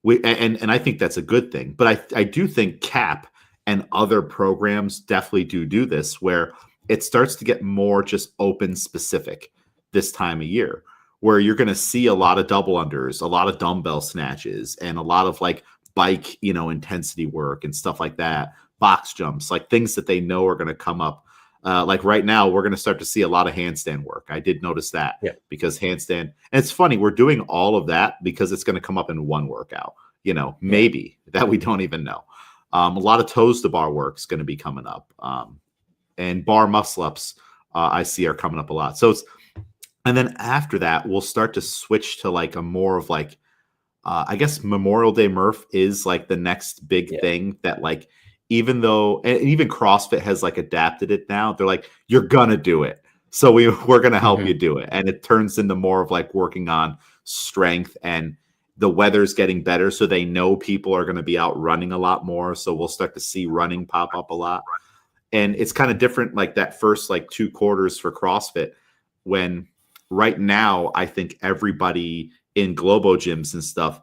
And I think that's a good thing. But I do think CAP and other programs definitely do this, where it starts to get more just open specific this time of year, where you're going to see a lot of double unders, a lot of dumbbell snatches, and a lot of like bike, intensity work and stuff like that, box jumps, like things that they know are going to come up. Like right now, we're going to start to see a lot of handstand work. I did notice that Yeah. because handstand, and it's funny, we're doing all of that because it's going to come up in one workout, maybe that we don't even know. A lot of toes to bar work is going to be coming up. And bar muscle ups, I see are coming up a lot. And then after that, we'll start to switch to like a more of like, I guess Memorial Day Murph is like the next big thing that like, even though, and even CrossFit has like adapted it now, they're like, you're gonna do it. So we're gonna help you do it. And it turns into more of like working on strength, and the weather's getting better. So they know people are going to be out running a lot more. So we'll start to see running pop up a lot. And it's kind of different, like that first like 2 quarters for CrossFit, when right now I think everybody in Globo gyms and stuff,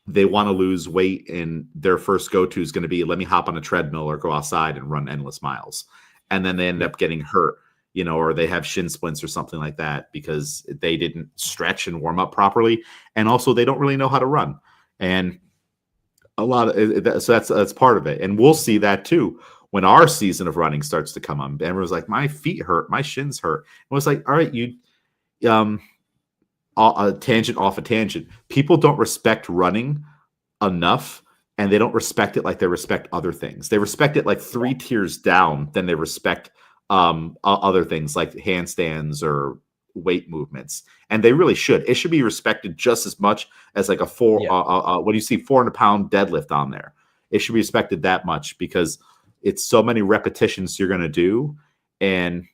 they want to lose weight, and their first go-to is going to be, let me hop on a treadmill or go outside and run endless miles. And then they end up getting hurt, or they have shin splints or something like that because they didn't stretch and warm up properly. And also they don't really know how to run. And a lot of, so that's part of it. And we'll see that too when our season of running starts to come on. Everyone's like, my feet hurt, my shins hurt. And it's like, all right, a tangent off a tangent. People don't respect running enough, and they don't respect it like they respect other things. They respect it like 3 tiers down than they respect other things like handstands or weight movements. And they really should. It should be respected just as much as like when you see 400-pound deadlift on there. It should be respected that much because it's so many repetitions you're going to do, and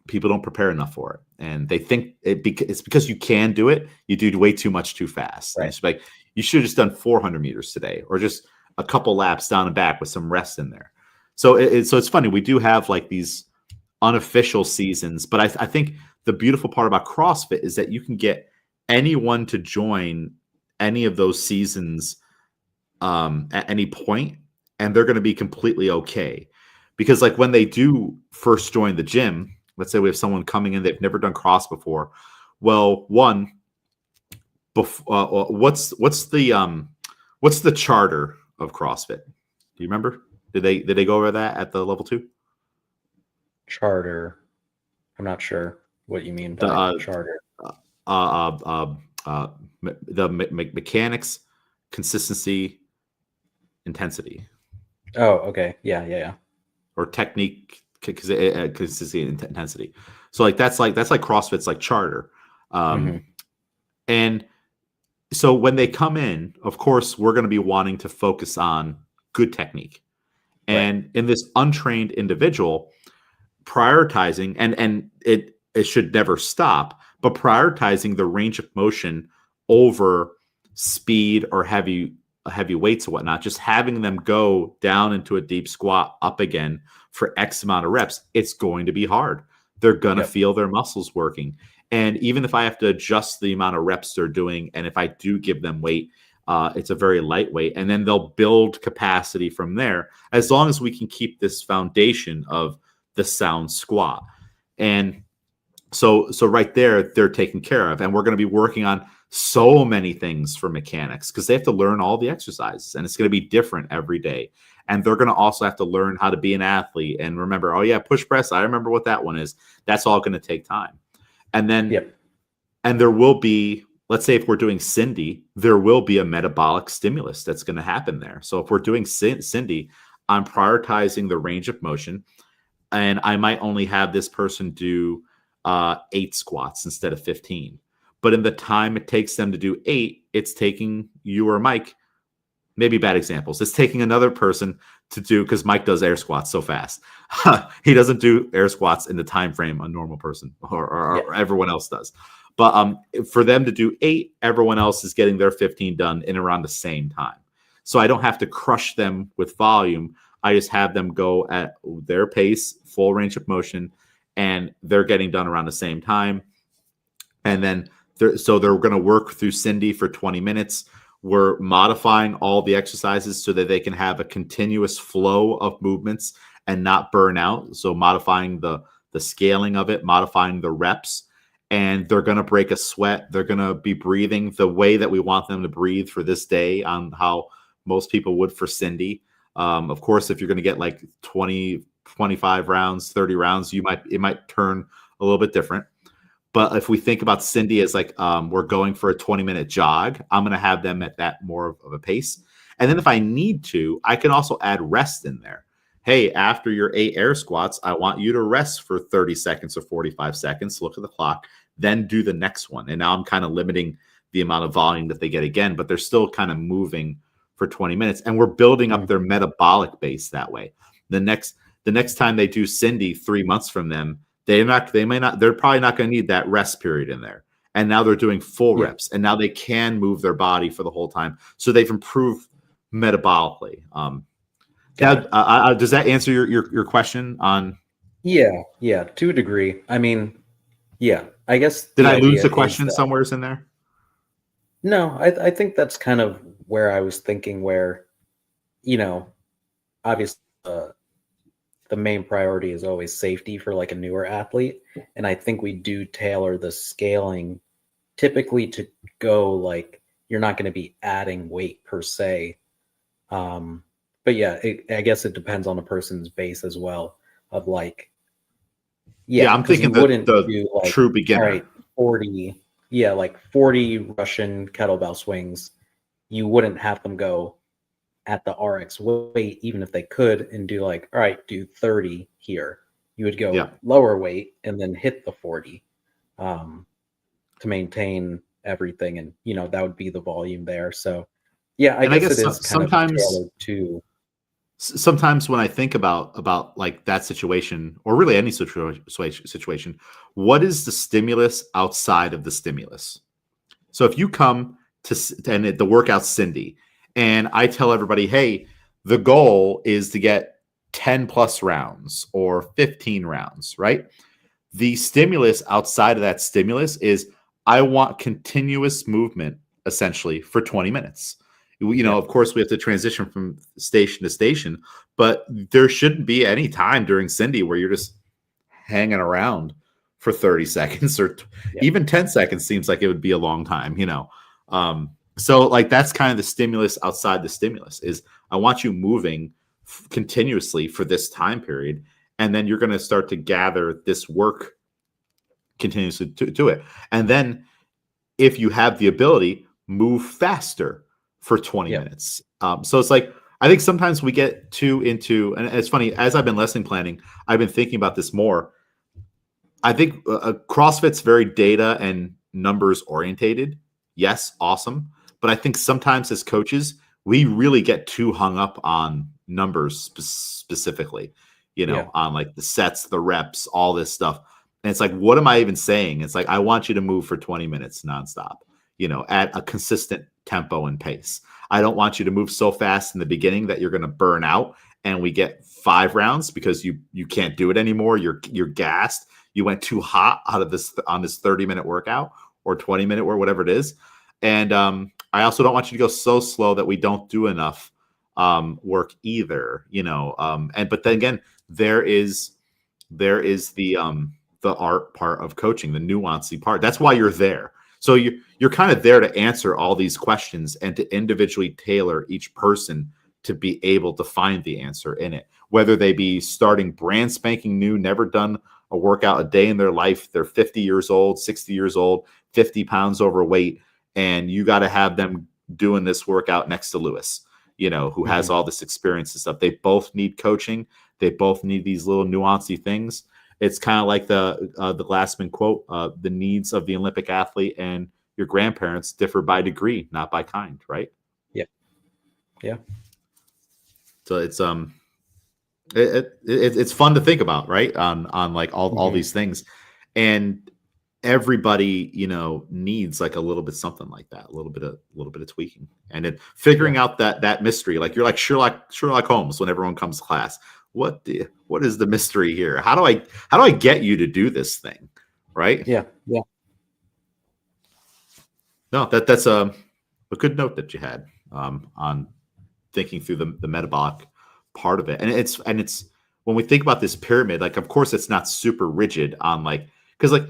people don't prepare enough for it. And they think it's because you can do it. You do way too much too fast. Right. It's like, you should have just done 400 meters today, or just a couple laps down and back with some rest in there. So it's funny. We do have like these unofficial seasons, but I think the beautiful part about CrossFit is that you can get anyone to join any of those seasons at any point, and they're going to be completely okay. Because like when they do first join the gym, let's say we have someone coming in, they've never done cross before. Well, one, what's the charter of CrossFit? Do you remember? Did they go over that at the level 2? Charter. I'm not sure what you mean by charter. The mechanics, consistency, intensity. Oh, okay. Yeah. Or technique, consistency, and intensity. So like that's like CrossFit's like charter. And so when they come in, of course, we're going to be wanting to focus on good technique. And in this untrained individual, prioritizing, and it should never stop, but prioritizing the range of motion over speed or heavy weights and whatnot, just having them go down into a deep squat, up again for X amount of reps, it's going to be hard. They're going to feel their muscles working. And even if I have to adjust the amount of reps they're doing, and if I do give them weight, it's a very lightweight, and then they'll build capacity from there, as long as we can keep this foundation of the sound squat. And So right there, they're taken care of. And we're going to be working on so many things for mechanics because they have to learn all the exercises and it's going to be different every day. And they're going to also have to learn how to be an athlete and remember, oh yeah, push press. I remember what that one is. That's all going to take time. And then, Yep. and there will be, let's say if we're doing Cindy, there will be a metabolic stimulus that's going to happen there. So if we're doing Cindy, I'm prioritizing the range of motion and I might only have this person do 8 squats instead of 15. But in the time it takes them to do 8, it's taking you or Mike, maybe bad examples. It's taking another person to do, because Mike does air squats so fast. He doesn't do air squats in the time frame a normal person or everyone else does. But for them to do 8, everyone else is getting their 15 done in around the same time. So I don't have to crush them with volume. I just have them go at their pace, full range of motion, and they're getting done around the same time. And then they're going to work through Cindy for 20 minutes. We're modifying all the exercises so that they can have a continuous flow of movements and not burn out. So modifying the scaling of it, modifying the reps, and they're going to break a sweat. They're going to be breathing the way that we want them to breathe for this day on how most people would for Cindy. Of course, if you're going to get like 20, 25 rounds, 30 rounds, it might turn a little bit different. But if we think about Cindy as like we're going for a 20-minute jog, I'm going to have them at that more of a pace. And then if I need to, I can also add rest in there. Hey, after your 8 air squats, I want you to rest for 30 seconds or 45 seconds. Look at the clock, then do the next one. And now I'm kind of limiting the amount of volume that they get again, but they're still kind of moving for 20 minutes. And we're building up their metabolic base that way. The next time they do Cindy 3 months from them, they're probably not going to need that rest period in there. And now they're doing full reps, and now they can move their body for the whole time. So they've improved metabolically. Does that answer your question on? Yeah, to a degree. I mean, yeah, I guess. Did I lose the question somewhere in there? No, I think that's kind of where I was thinking, where, obviously the main priority is always safety for like a newer athlete. And I think we do tailor the scaling typically to go like, you're not going to be adding weight per se. But yeah, I guess it depends on a person's base as well of like, I'm thinking the like, true beginner. All right, 40 Russian kettlebell swings. You wouldn't have them go at the RX weight, even if they could, and do like, all right, do 30 here. You would go lower weight and then hit the 40 to maintain everything. And, that would be the volume there. So, yeah, I guess it is kind of tailored to. Sometimes when I think about like that situation, or really any situation, what is the stimulus outside of the stimulus? So if you come and the workout's Cindy, and I tell everybody, hey, the goal is to get 10 plus rounds or 15 rounds, right? The stimulus outside of that stimulus is I want continuous movement essentially for 20 minutes. Of course, we have to transition from station to station, but there shouldn't be any time during Cindy where you're just hanging around for 30 seconds or even 10 seconds seems like it would be a long time, So like that's kind of the stimulus outside the stimulus is I want you moving continuously for this time period. And then you're going to start to gather this work continuously to it. And then if you have the ability, move faster for 20 minutes. So it's like, I think sometimes we get too into, and it's funny, as I've been lesson planning, I've been thinking about this more. I think CrossFit's very data and numbers orientated. Yes, awesome. But I think sometimes as coaches, we really get too hung up on numbers specifically, on like the sets, the reps, all this stuff. And it's like, what am I even saying? It's like, I want you to move for 20 minutes nonstop, at a consistent tempo and pace. I don't want you to move so fast in the beginning that you're going to burn out and we get 5 rounds because you can't do it anymore. You're gassed. You went too hot out of this on this 30-minute workout or 20-minute or whatever it is. And I also don't want you to go so slow that we don't do enough work either, but then again, there is the the art part of coaching, the nuancy part. That's why you're there. So you're kind of there to answer all these questions and to individually tailor each person to be able to find the answer in it, whether they be starting brand spanking new, never done a workout a day in their life. They're 50 years old, 60 years old, 50 pounds overweight, and you got to have them doing this workout next to Lewis, who has all this experience and stuff. They both need coaching. They both need these little nuancy things. It's kind of like the Glassman quote: "The needs of the Olympic athlete and your grandparents differ by degree, not by kind." Right? Yeah. Yeah. So it's fun to think about, right? On like all these things, and everybody needs like a little bit something like that, a little bit of tweaking, and then figuring out that mystery. Like you're like Sherlock Holmes when everyone comes to class. What is the mystery here? How do I get you to do this thing, right? Yeah. No, that's a good note that you had on thinking through the metabolic part of it. And it's when we think about this pyramid, like of course it's not super rigid on like, because like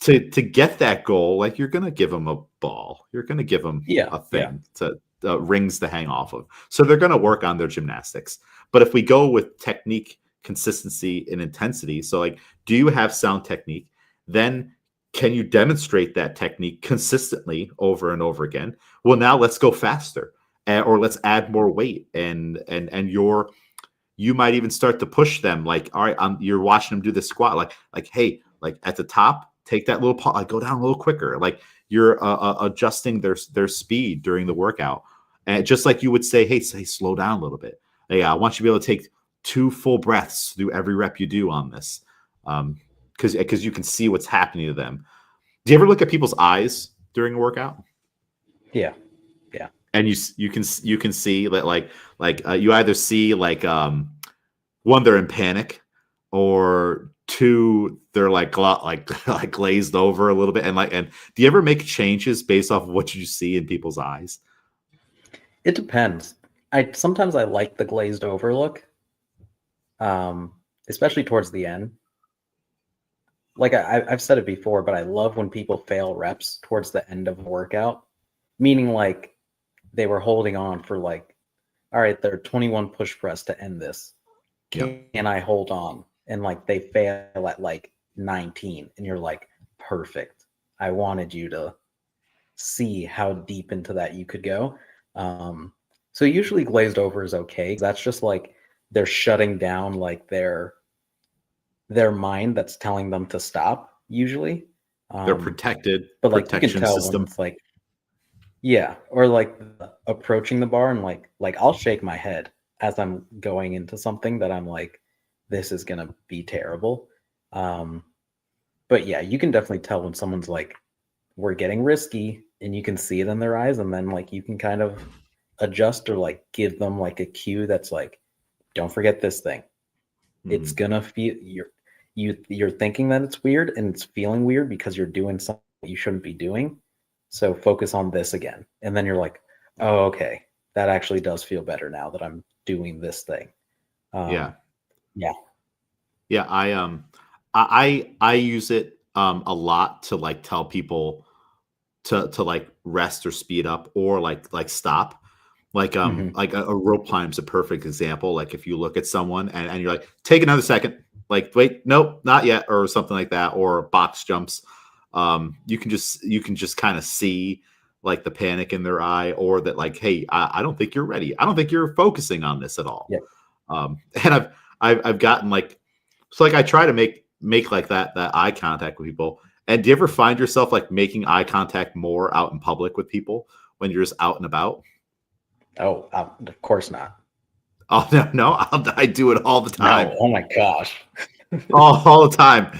to get that goal, like you're gonna give them a ball, you're gonna give them a thing to rings to hang off of. So they're gonna work on their gymnastics. But if we go with technique, consistency, and intensity, so like, do you have sound technique? Then can you demonstrate that technique consistently over and over again? Well, now let's go faster, or let's add more weight, and you might even start to push them. Like, all right, you're watching them do the squat, like, hey, like at the top, take that little pause, like go down a little quicker. Like you're adjusting their speed during the workout, and just like you would say, hey, slow down a little bit. Hey, I want you to be able to take 2 full breaths through every rep you do on this, because you can see what's happening to them. Do you ever look at people's eyes during a workout? Yeah. And you can see that like you either see like one, they're in panic, or 2, they're like glazed over a little bit, and do you ever make changes based off of what you see in people's eyes? It depends. Sometimes I like the glazed over look, especially towards the end. Like I've said it before, but I love when people fail reps towards the end of a workout, meaning like they were holding on for like, all right, they're 21 push press to end this. Can I hold on? And like they fail at like 19, and you're like, perfect. I wanted you to see how deep into that you could go. So usually glazed over is okay. That's just like they're shutting down like their mind that's telling them to stop. Usually, they're protected, but like you can tell system. when it's like, or like approaching the bar, and like I'll shake my head as I'm going into something that I'm like, this is gonna be terrible. But yeah, you can definitely tell when someone's like, we're getting risky, and you can see it in their eyes, and then like you can kind of adjust or like give them like a cue that's like, don't forget this thing. It's gonna feel you're thinking that it's weird, and it's feeling weird because you're doing something you shouldn't be doing. So focus on this again. And then you're like, oh, okay, that actually does feel better now that I'm doing this thing. Yeah. I use it a lot to like tell people to like rest or speed up, or like stop. Like like a rope climb is a perfect example. Like if you look at someone and you're like, take another second, like wait, nope, not yet, or something like that, or box jumps. You can just kind of see like the panic in their eye, or that like, hey, I don't think you're ready. I don't think you're focusing on this at all. And I've gotten like, so like I try to make like that eye contact with people. And do you ever find yourself like making eye contact more out in public with people when you're just out and about? Oh, of course not. Oh no, I do it all the time. No, oh my gosh. all the time.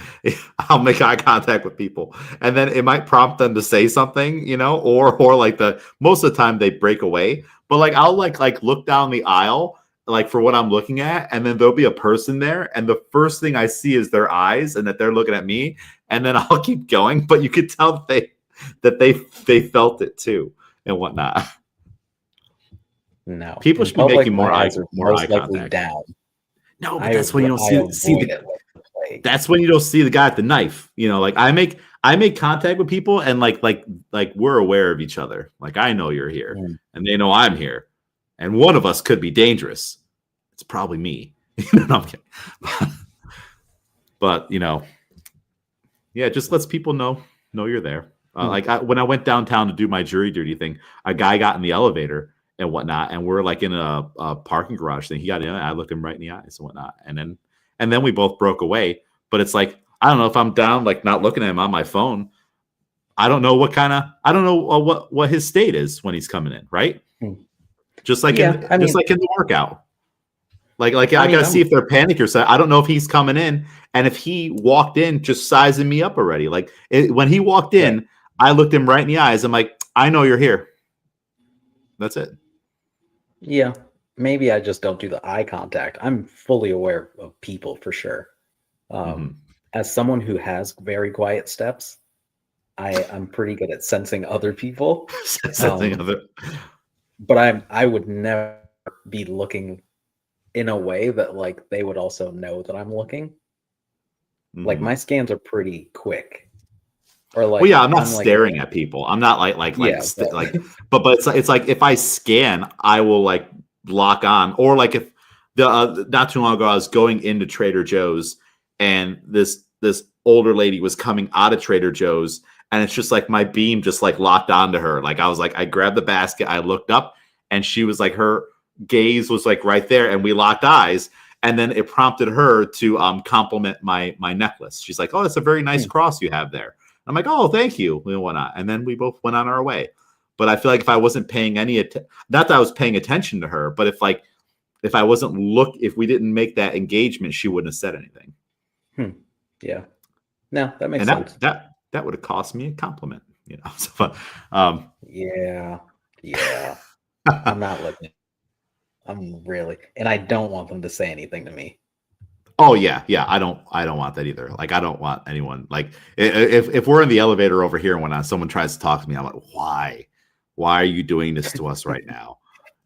I'll make eye contact with people, and then it might prompt them to say something, or like most of the time they break away. But like I'll like look down the aisle like for what I'm looking at, and then there'll be a person there, and the first thing I see is their eyes, and that they're looking at me, and then I'll keep going. But you could tell that they felt it too and whatnot. No, people should be making more eye contact. down. No, but that's when you don't see the that's when you don't see the guy at the knife. You know, like I make contact with people, and like we're aware of each other. Like I know you're here, and they know I'm here, and one of us could be dangerous. It's probably me. No, I'm kidding. But you know, yeah, it just lets people know you're there. When I went downtown to do my jury duty thing, a guy got in the elevator and whatnot, and we're like in a parking garage thing. He got in, I looked him right in the eyes and whatnot, and then we both broke away. But it's like, I don't know if I'm down, like not looking at him on my phone. I don't know what his state is when he's coming in, right? Just like in the workout. Like I gotta see if they're panicked or something. I don't know if he's coming in, and if he walked in just sizing me up already. Like when he walked in, I looked him right in the eyes. I'm like, I know you're here. That's it. Yeah, maybe I just don't do the eye contact. I'm fully aware of people for sure. As someone who has very quiet steps, I'm pretty good at sensing other people. But I would never be looking in a way that like they would also know that I'm looking. Like my scans are pretty quick. Or like, well, yeah, I'm not staring at people. I'm not but it's like if I scan, I will like lock on. Or like if not too long ago, I was going into Trader Joe's, and this older lady was coming out of Trader Joe's, and it's just like my beam just like locked onto her. Like I was like, I grabbed the basket, I looked up, and she was like, her gaze was like right there, and we locked eyes. And then it prompted her to compliment my necklace. She's like, "Oh, that's a very nice cross you have there." I'm like, "Oh, thank you," and whatnot. And then we both went on our way. But I feel like if I wasn't paying not that I was paying attention to her, but if we didn't make that engagement, she wouldn't have said anything. Yeah, no, that makes sense. That would have cost me a compliment, you know. So, yeah. I'm not looking. I'm really, and I don't want them to say anything to me. Oh yeah. I don't want that either. Like I don't want anyone, like if we're in the elevator over here and when someone tries to talk to me, I'm like, why are you doing this to us right now?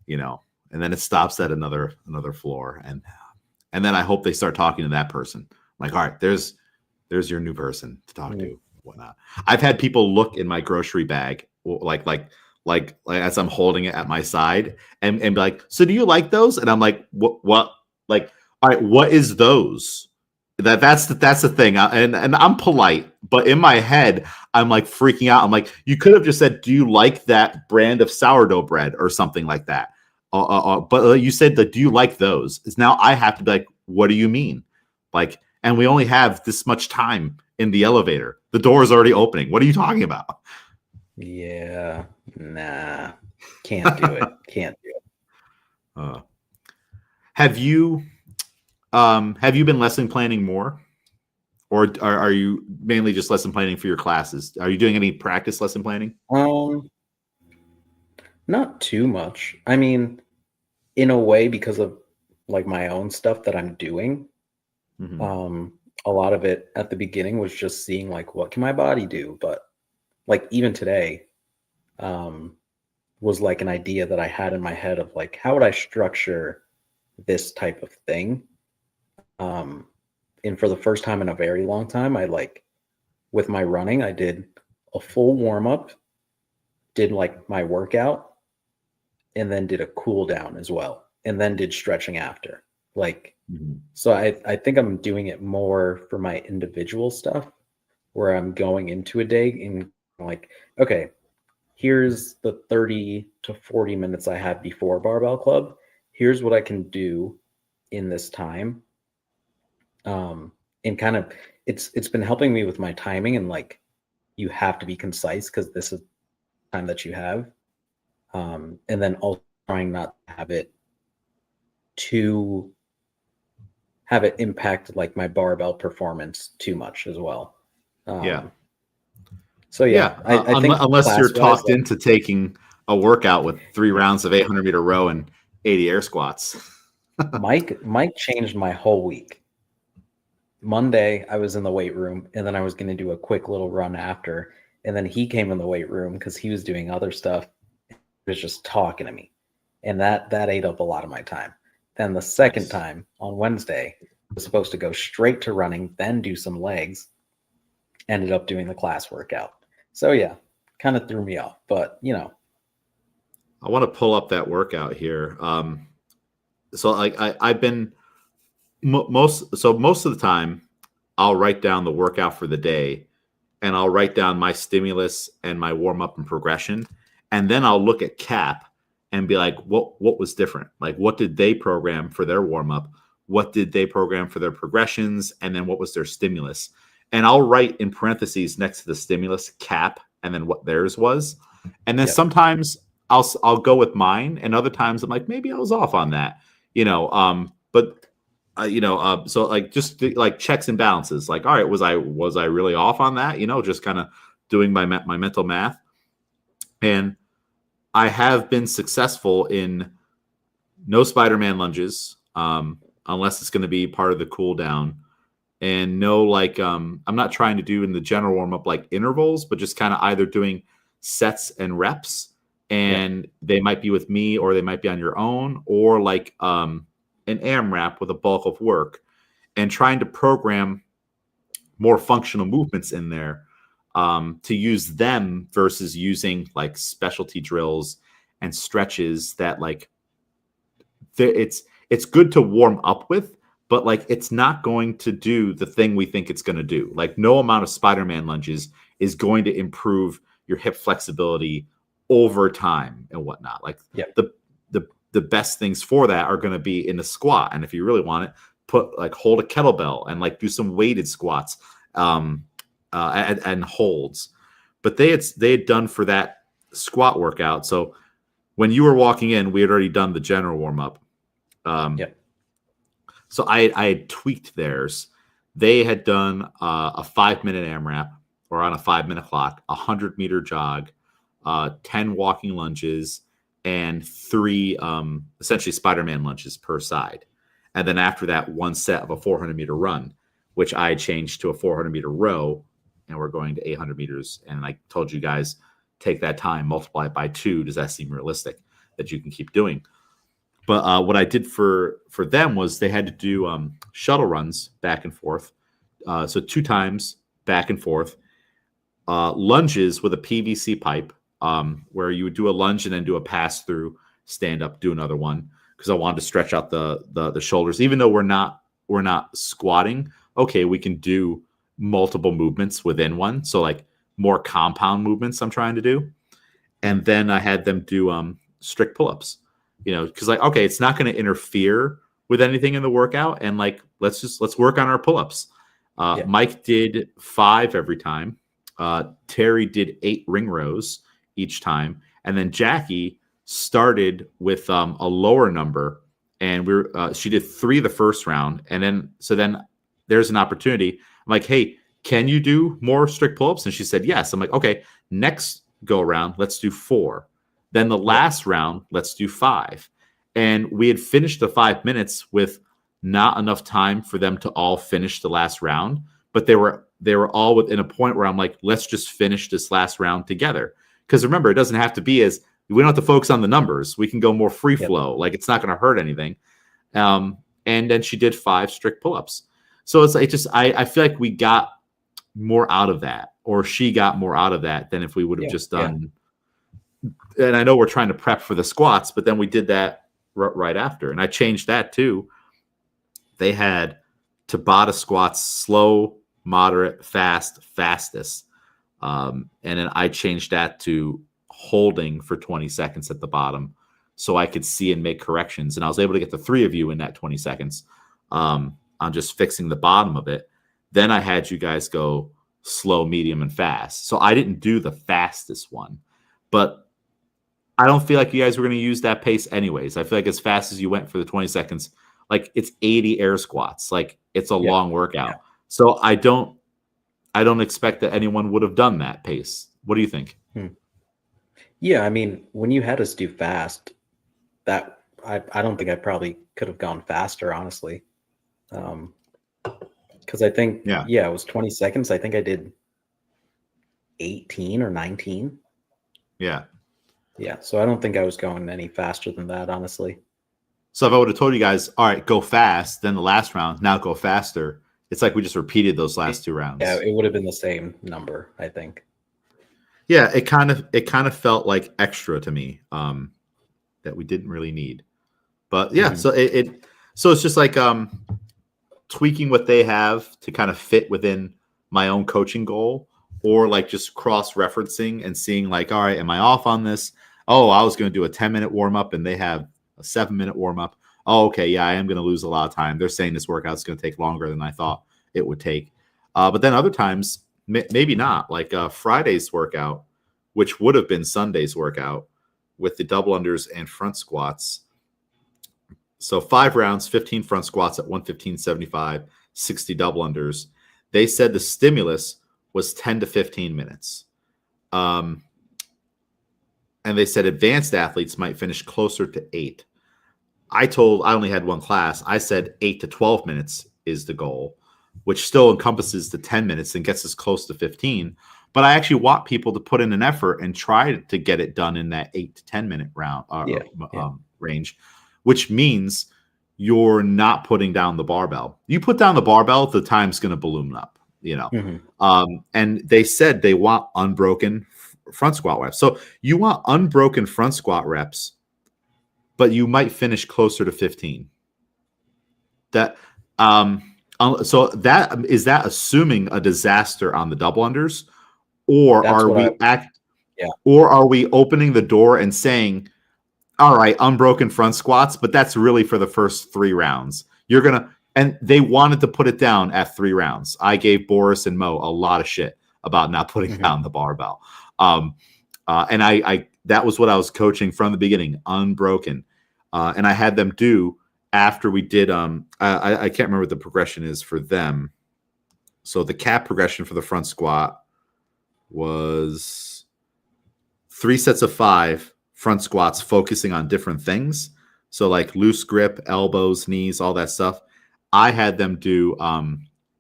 You know, and then it stops at another floor, and then I hope they start talking to that person. I'm like, all right, there's your new person to talk to, whatnot. I've had people look in my grocery bag, like as I'm holding it at my side, and be like, "So do you like those?" And I'm like, "What? Like, all right, what is those?" That's the thing. And I'm polite, but in my head, I'm like freaking out. I'm like, you could have just said, "Do you like that brand of sourdough bread?" or something like that. But you said that, "Do you like those?" Is now I have to be like, "What do you mean?" Like, and we only have this much time in the elevator. The door is already opening. What are you talking about? Yeah, nah, can't do it. Can't do it. Have you been lesson planning more, or are you mainly just lesson planning for your classes? Are you doing any practice lesson planning? Not too much. I mean, in a way, because of like my own stuff that I'm doing. A lot of it at the beginning was just seeing like, what can my body do? But like even today, was like an idea that I had in my head of like, how would I structure this type of thing? And for the first time in a very long time, I like with my running, I did a full warm up, did like my workout, and then did a cool down as well, and then did stretching after. Like, so I think I'm doing it more for my individual stuff, where I'm going into a day and like, okay, here's the 30 to 40 minutes I have before barbell club. Here's what I can do in this time. And kind of it's been helping me with my timing, and like you have to be concise because this is time that you have. And then also trying not to have it impact like my barbell performance too much as well. So yeah, I think unless you're talked into taking a workout with 3 rounds of 800-meter row and 80 air squats. Mike changed my whole week. Monday, I was in the weight room, and then I was going to do a quick little run after. And then he came in the weight room because he was doing other stuff. He was just talking to me. And that ate up a lot of my time. Then the second time on Wednesday, was supposed to go straight to running, then do some legs. Ended up doing the class workout. So yeah, kind of threw me off, but I want to pull up that workout here. So like I've been most of the time, I'll write down the workout for the day, and I'll write down my stimulus and my warm up and progression, and then I'll look at CAP and be like, what was different? Like, what did they program for their warm up? What did they program for their progressions? And then what was their stimulus? And I'll write in parentheses next to the stimulus CAP and then what theirs was. And then sometimes I'll go with mine, and other times I'm like, maybe I was off on that, but so like just like checks and balances. Like, all right, was I really off on that? Just kind of doing my mental math. And I have been successful in no Spider-Man lunges, unless it's going to be part of the cool down, and no I'm not trying to do in the general warm up like intervals, but just kind of either doing sets and reps. And they might be with me, or they might be on your own, or like an AMRAP with a bulk of work, and trying to program more functional movements in there to use them versus using like specialty drills and stretches that like it's good to warm up with, but like it's not going to do the thing we think it's going to do. Like no amount of Spider-Man lunges is going to improve your hip flexibility over time and whatnot. Like the best things for that are going to be in the squat. And if you really want it, hold a kettlebell and like do some weighted squats and holds. But they had done for that squat workout. So when you were walking in, we had already done the general warm up. So I had tweaked theirs. They had done a 5-minute AMRAP, or on a 5-minute clock, 100-meter jog, 10 walking lunges, and 3 essentially Spider-Man lunges per side. And then after that, one set of a 400-meter run, which I changed to a 400-meter row, and we're going to 800 meters. And I told you guys, take that time, multiply it by 2. Does that seem realistic that you can keep doing? But what I did for them was they had to do shuttle runs back and forth. So 2 times back and forth, lunges with a PVC pipe, where you would do a lunge and then do a pass through, stand up, do another one, because I wanted to stretch out the shoulders. Even though we're not squatting, okay, we can do multiple movements within one. So like more compound movements I'm trying to do. And then I had them do strict pull-ups, because like, okay, it's not going to interfere with anything in the workout. And like, let's work on our pull-ups. Mike did 5 every time. Terry did 8 ring rows each time. And then Jackie started with a lower number, and she did 3 the first round. And then there's an opportunity. I'm like, hey, can you do more strict pull-ups? And she said, yes. I'm like, okay, next go around, let's do 4. Then the last round, let's do 5. And we had finished the 5 minutes with not enough time for them to all finish the last round, but they were all within a point where I'm like, let's just finish this last round together. Because remember, it doesn't have to be we don't have to focus on the numbers. We can go more free flow. Like it's not going to hurt anything. And then she did 5 strict pull-ups. So it's just, I feel like we got more out of that, or she got more out of that than if we would have just done. And I know we're trying to prep for the squats, but then we did that right after. And I changed that too. They had Tabata squats, slow, moderate, fast, fastest. And then I changed that to holding for 20 seconds at the bottom, so I could see and make corrections. And I was able to get the 3 of you in that 20 seconds on just fixing the bottom of it. Then I had you guys go slow, medium, and fast. So I didn't do the fastest one, but I don't feel like you guys were going to use that pace anyways. I feel like as fast as you went for the 20 seconds, like it's 80 air squats. Like it's a long workout. Yeah. So I don't expect that anyone would have done that pace. What do you think? Yeah, I mean, when you had us do fast, that I don't think I probably could have gone faster, honestly. Because I think, it was 20 seconds. I think I did 18 or 19. Yeah. Yeah, so I don't think I was going any faster than that, honestly. So if I would have told you guys, all right, go fast, then the last round, now go faster, it's like we just repeated those last two rounds. Yeah, it would have been the same number, I think. Yeah, it kind of felt like extra to me, that we didn't really need. But yeah, so it's just like tweaking what they have to kind of fit within my own coaching goal, or like just cross-referencing and seeing like, all right, am I off on this? Oh, I was going to do a 10-minute warm-up and they have a 7-minute warm-up. Oh, okay, yeah, I am going to lose a lot of time. They're saying this workout is going to take longer than I thought it would take. But then other times, maybe not. Like Friday's workout, which would have been Sunday's workout with the double unders and front squats. So 5 rounds, 15 front squats at 115.75, 60 double unders. They said the stimulus was 10 to 15 minutes. And they said advanced athletes might finish closer to 8. I only had one class. I said 8 to 12 minutes is the goal, which still encompasses the 10 minutes and gets us close to 15. But I actually want people to put in an effort and try to get it done in that 8 to 10 minute range, which means you're not putting down the barbell. You put down the barbell, the time's going to balloon up, And they said they want unbroken front squat reps. So you want unbroken front squat reps, but you might finish closer to 15. So that is that assuming a disaster on the double unders, or are we opening the door and saying, all right, unbroken front squats, but that's really for the first 3 rounds. And they wanted to put it down at 3 rounds. I gave Boris and Mo a lot of shit about not putting down the barbell. And I that was what I was coaching from the beginning, unbroken. And I had them do after we did, I can't remember what the progression is for them. So the cap progression for the front squat was 3 sets of 5 front squats focusing on different things. So like loose grip, elbows, knees, all that stuff. I had them do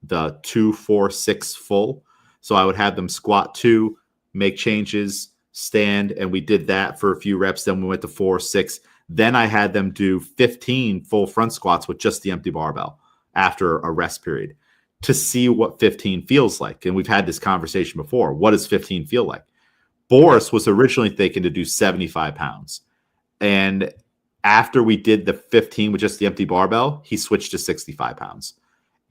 the 2, 4, 6 full. So I would have them squat 2, make changes, stand, and we did that for a few reps. Then we went to 4, 6. Then I had them do 15 full front squats with just the empty barbell after a rest period to see what 15 feels like. And we've had this conversation before. What does 15 feel like? Boris was originally thinking to do 75 pounds. And after we did the 15 with just the empty barbell, he switched to 65 pounds.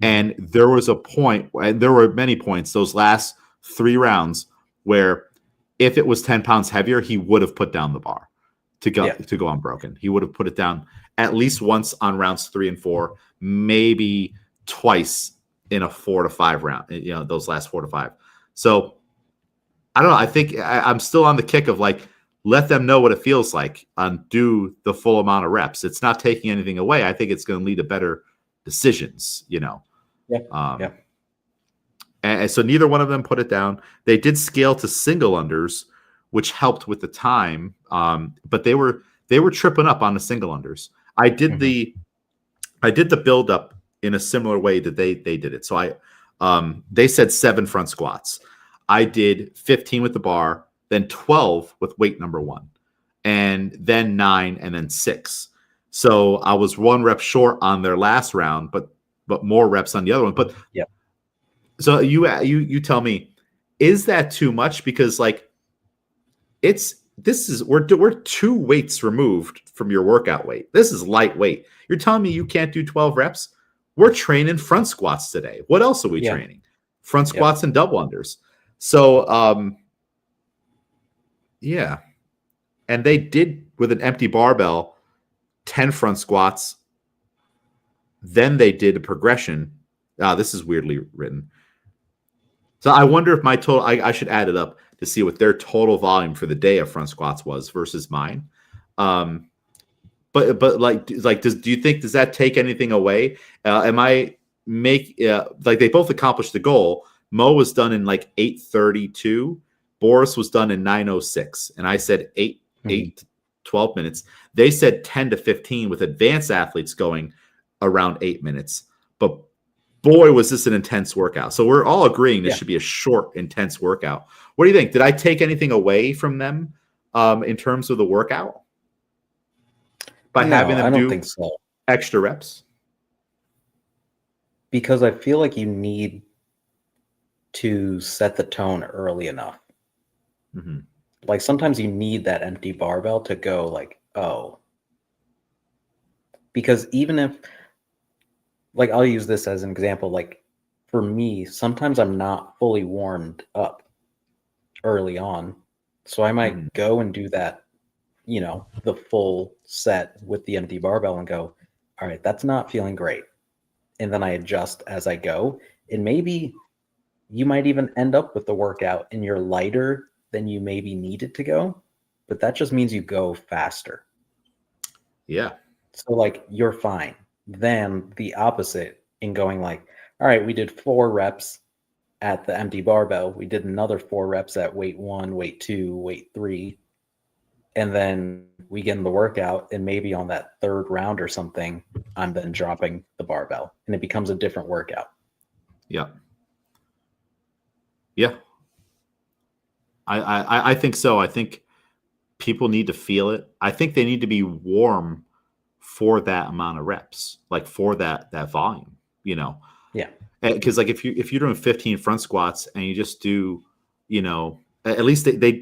And there was a point, and there were many points, those last 3 rounds, where if it was 10 pounds heavier, he would have put down the bar to go unbroken. He would have put it down at least once on rounds 3 and 4, maybe twice in a 4 to 5 round, those last 4 to 5. So I don't know. I think I'm still on the kick of like, let them know what it feels like and do the full amount of reps. It's not taking anything away. I think it's going to lead to better decisions, And so neither one of them put it down. They did scale to single unders, which helped with the time. But they were tripping up on the single unders. I did the build up in a similar way that they did it. So they said 7 front squats. I did 15 with the bar, then 12 with weight number 1, and then 9, and then 6. So I was 1 rep short on their last round, but more reps on the other one. But so you tell me, is that too much? Because like we're 2 weights removed from your workout weight. This is lightweight. You're telling me you can't do 12 reps? We're training front squats today. What else are we training? Front squats and double unders. So, and they did with an empty barbell, 10 front squats. Then they did a progression. This is weirdly written. So I wonder if my total, I should add it up to see what their total volume for the day of front squats was versus mine. But do you think, does that take anything away? Like they both accomplished the goal. Mo was done in like 8:32. Boris was done in 9:06. And I said 8 to 12 minutes. They said 10 to 15 with advanced athletes going around 8 minutes. But boy, was this an intense workout. So we're all agreeing this should be a short, intense workout. What do you think? Did I take anything away from them in terms of the workout? by having No, them I don't do think so. extra reps? Because I feel like you need to set the tone early enough. Mm-hmm. Like sometimes you need that empty barbell to go like, oh, because even if, like, I'll use this as an example. Like for me, sometimes I'm not fully warmed up early on. So I Mm-hmm. might go and do that, the full set with the empty barbell and go, all right, that's not feeling great. And then I adjust as I go. And maybe you might even end up with the workout and you're lighter than you maybe needed to go, but that just means you go faster. Yeah. So like you're fine. Then the opposite in going like, all right, we did 4 reps at the empty barbell. We did another 4 reps at weight 1, weight 2, weight 3. And then we get in the workout, and maybe on that third round or something, I'm then dropping the barbell and it becomes a different workout. Yeah. Yeah. I think so. I think people need to feel it. I think they need to be warm for that amount of reps, like for that volume, you know. Yeah. Because like if you're doing 15 front squats and you just do, at least they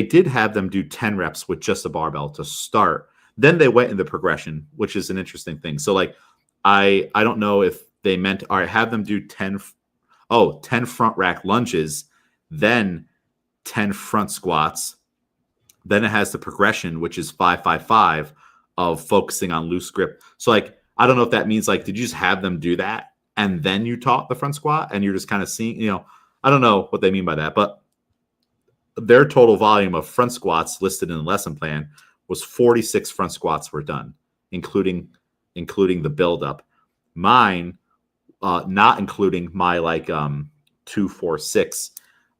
did have them do 10 reps with just a barbell to start. Then they went in the progression, which is an interesting thing. So like I don't know if they meant, all right, have them do 10 front rack lunges, then 10 front squats. Then it has the progression, which is 5-5-5 of focusing on loose grip. So like I don't know if that means like did you just have them do that and then you taught the front squat and you're just kind of seeing, I don't know what they mean by that, but their total volume of front squats listed in the lesson plan was 46 front squats were done, including the buildup. Mine, not including my like 2, 4, 6,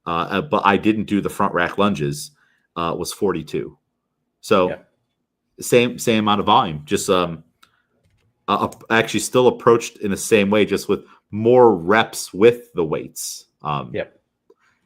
but I didn't do the front rack lunges. Was 42. So Yeah. same amount of volume, just actually still approached in the same way, just with more reps with the weights. Yep.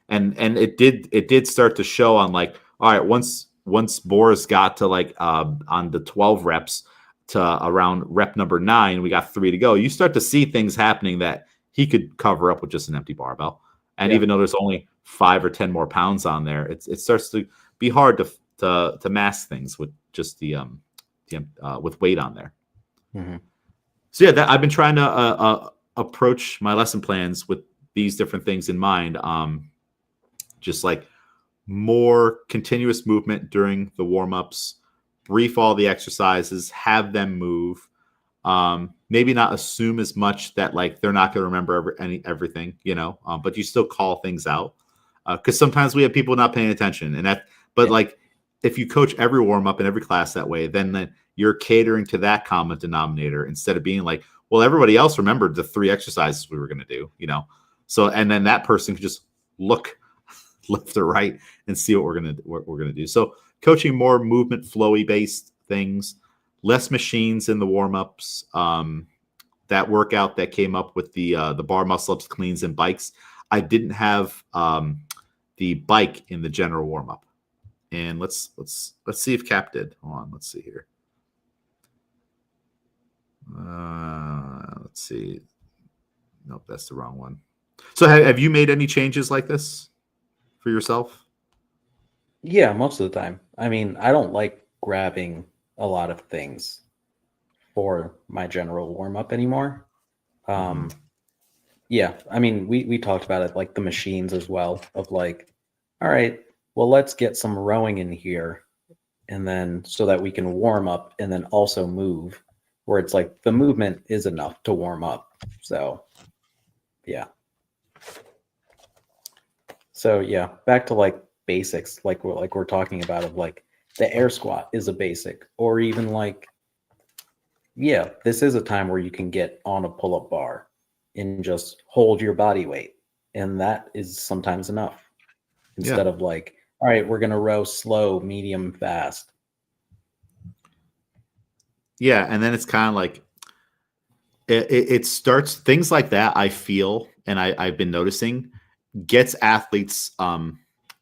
And it did start to show on like, all right, once Boris got to like on the 12 reps to around rep number 9, we got 3 to go. You start to see things happening that he could cover up with just an empty barbell. And Yeah. even though there's only 5 or 10 more pounds on there, it starts to be hard to mask things with just the with weight on there. Mm-hmm. So yeah, I've been trying to approach my lesson plans with these different things in mind. Just like more continuous movement during the warm-ups, brief all the exercises, have them move. Maybe not assume as much that like they're not going to remember everything, but you still call things out. Because sometimes we have people not paying attention, but like if you coach every warm up in every class that way, then you're catering to that common denominator instead of being like, well, everybody else remembered the 3 exercises we were going to do, So and then that person can just look left or right and see what we're gonna do. So coaching more movement flowy based things, less machines in the warm ups. That workout that came up with the bar muscle ups, cleans, and bikes. I didn't have the bike in the general warm up, and let's see if Cap did. Hold on, let's see here. Let's see. Nope, that's the wrong one. So have you made any changes like this for yourself? Yeah, most of the time. I mean, I don't like grabbing a lot of things for my general warm up anymore. Yeah, I mean, we talked about it, like the machines as well, of like, all right, well, let's get some rowing in here, and then so that we can warm up and then also move, where it's like the movement is enough to warm up. So, yeah. So yeah, back to like basics, like we're talking about, of like the air squat is a basic, or even like, yeah, this is a time where you can get on a pull-up bar and just hold your body weight, and that is sometimes enough, instead of like, all right, we're gonna row slow, medium, fast. Yeah, and then it's kind of like it starts things like that. I feel, and I've been noticing, gets athletes.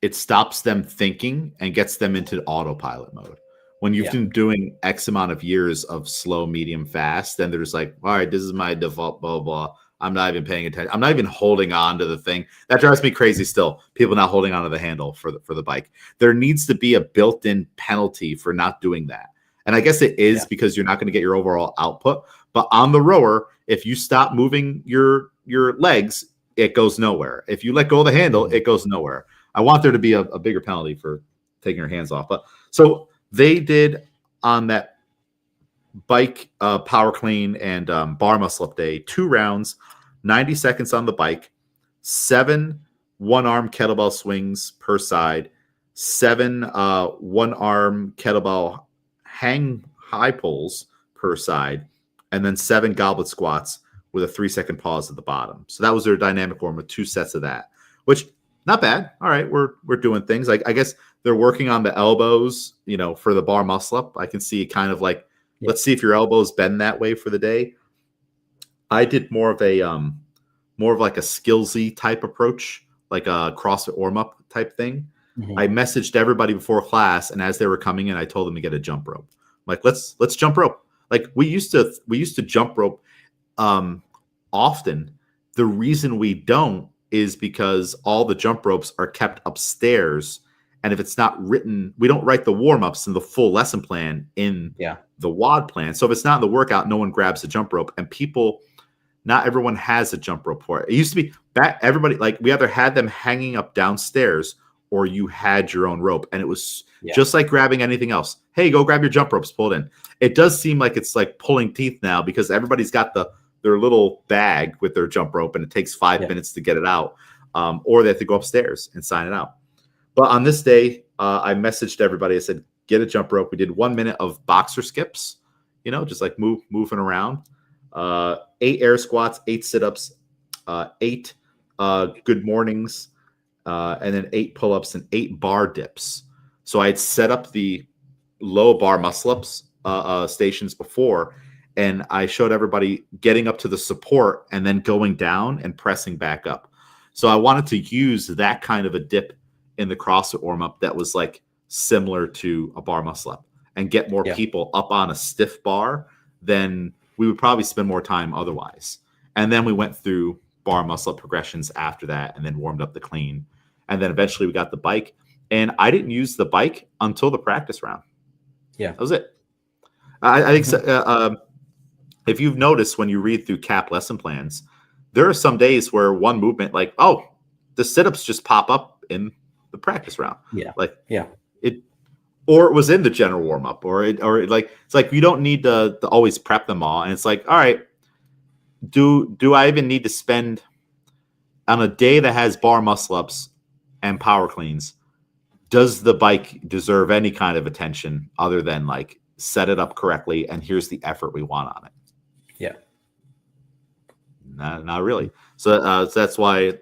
It stops them thinking and gets them into autopilot mode, When you've Yeah. been doing X amount of years of slow, medium, fast, then they're just like, all right, this is my default, blah, blah. I'm not even paying attention. I'm not even holding on to the thing. That drives me crazy still. People not holding on to the handle for the bike. There needs to be a built-in penalty for not doing that. And I guess it is because you're not going to get your overall output. But on the rower, if you stop moving your legs, it goes nowhere. If you let go of the handle, it goes nowhere. I want there to be a bigger penalty for taking your hands off. But so they did on that bike power clean and bar muscle up day, 2 rounds, 90 seconds on the bike, 7 one-arm kettlebell swings per side, 7 one-arm kettlebell hang high pulls per side, and then 7 goblet squats with a 3-second pause at the bottom. So that was their dynamic warm with 2 sets of that, which not bad. All right, we're doing things. Like I guess they're working on the elbows, for the bar muscle up. I can see kind of like, let's see if your elbows bend that way for the day. I did more of like a skillsy type approach, like a CrossFit warm up type thing. Mm-hmm. I messaged everybody before class, and as they were coming in, I told them to get a jump rope. I'm like, let's jump rope. Like we used to jump rope often. The reason we don't is because all the jump ropes are kept upstairs. And if it's not written, we don't write the warm-ups and the full lesson plan in the WOD plan. So if it's not in the workout, no one grabs the jump rope. And not everyone has a jump rope for it. It used to be that everybody, like we either had them hanging up downstairs or you had your own rope. And it was just like grabbing anything else. Hey, go grab your jump ropes, pull it in. It does seem like it's like pulling teeth now because everybody's got their little bag with their jump rope and it takes 5 minutes to get it out. Or they have to go upstairs and sign it out. But on this day, I messaged everybody. I said, get a jump rope. We did 1 minute of boxer skips, just like moving around. 8 air squats, 8 sit-ups, 8 good mornings, and then 8 pull-ups and 8 bar dips. So I had set up the low bar muscle-ups stations before, and I showed everybody getting up to the support and then going down and pressing back up. So I wanted to use that kind of a dip in the CrossFit warm-up that was like similar to a bar muscle up and get more people up on a stiff bar than we would probably spend more time otherwise. And then we went through bar muscle up progressions after that and then warmed up the clean. And then eventually we got the bike. And I didn't use the bike until the practice round. Yeah. That was it. I think if you've noticed when you read through CAP lesson plans, there are some days where one movement like, oh, the sit-ups just pop up in the practice round. Or it was in the general warm-up or like it's like you don't need to always prep them all. And it's like, all right, do I even need to spend on a day that has bar muscle ups and power cleans? Does the bike deserve any kind of attention other than like set it up correctly and here's the effort we want on it? Not really. So that's why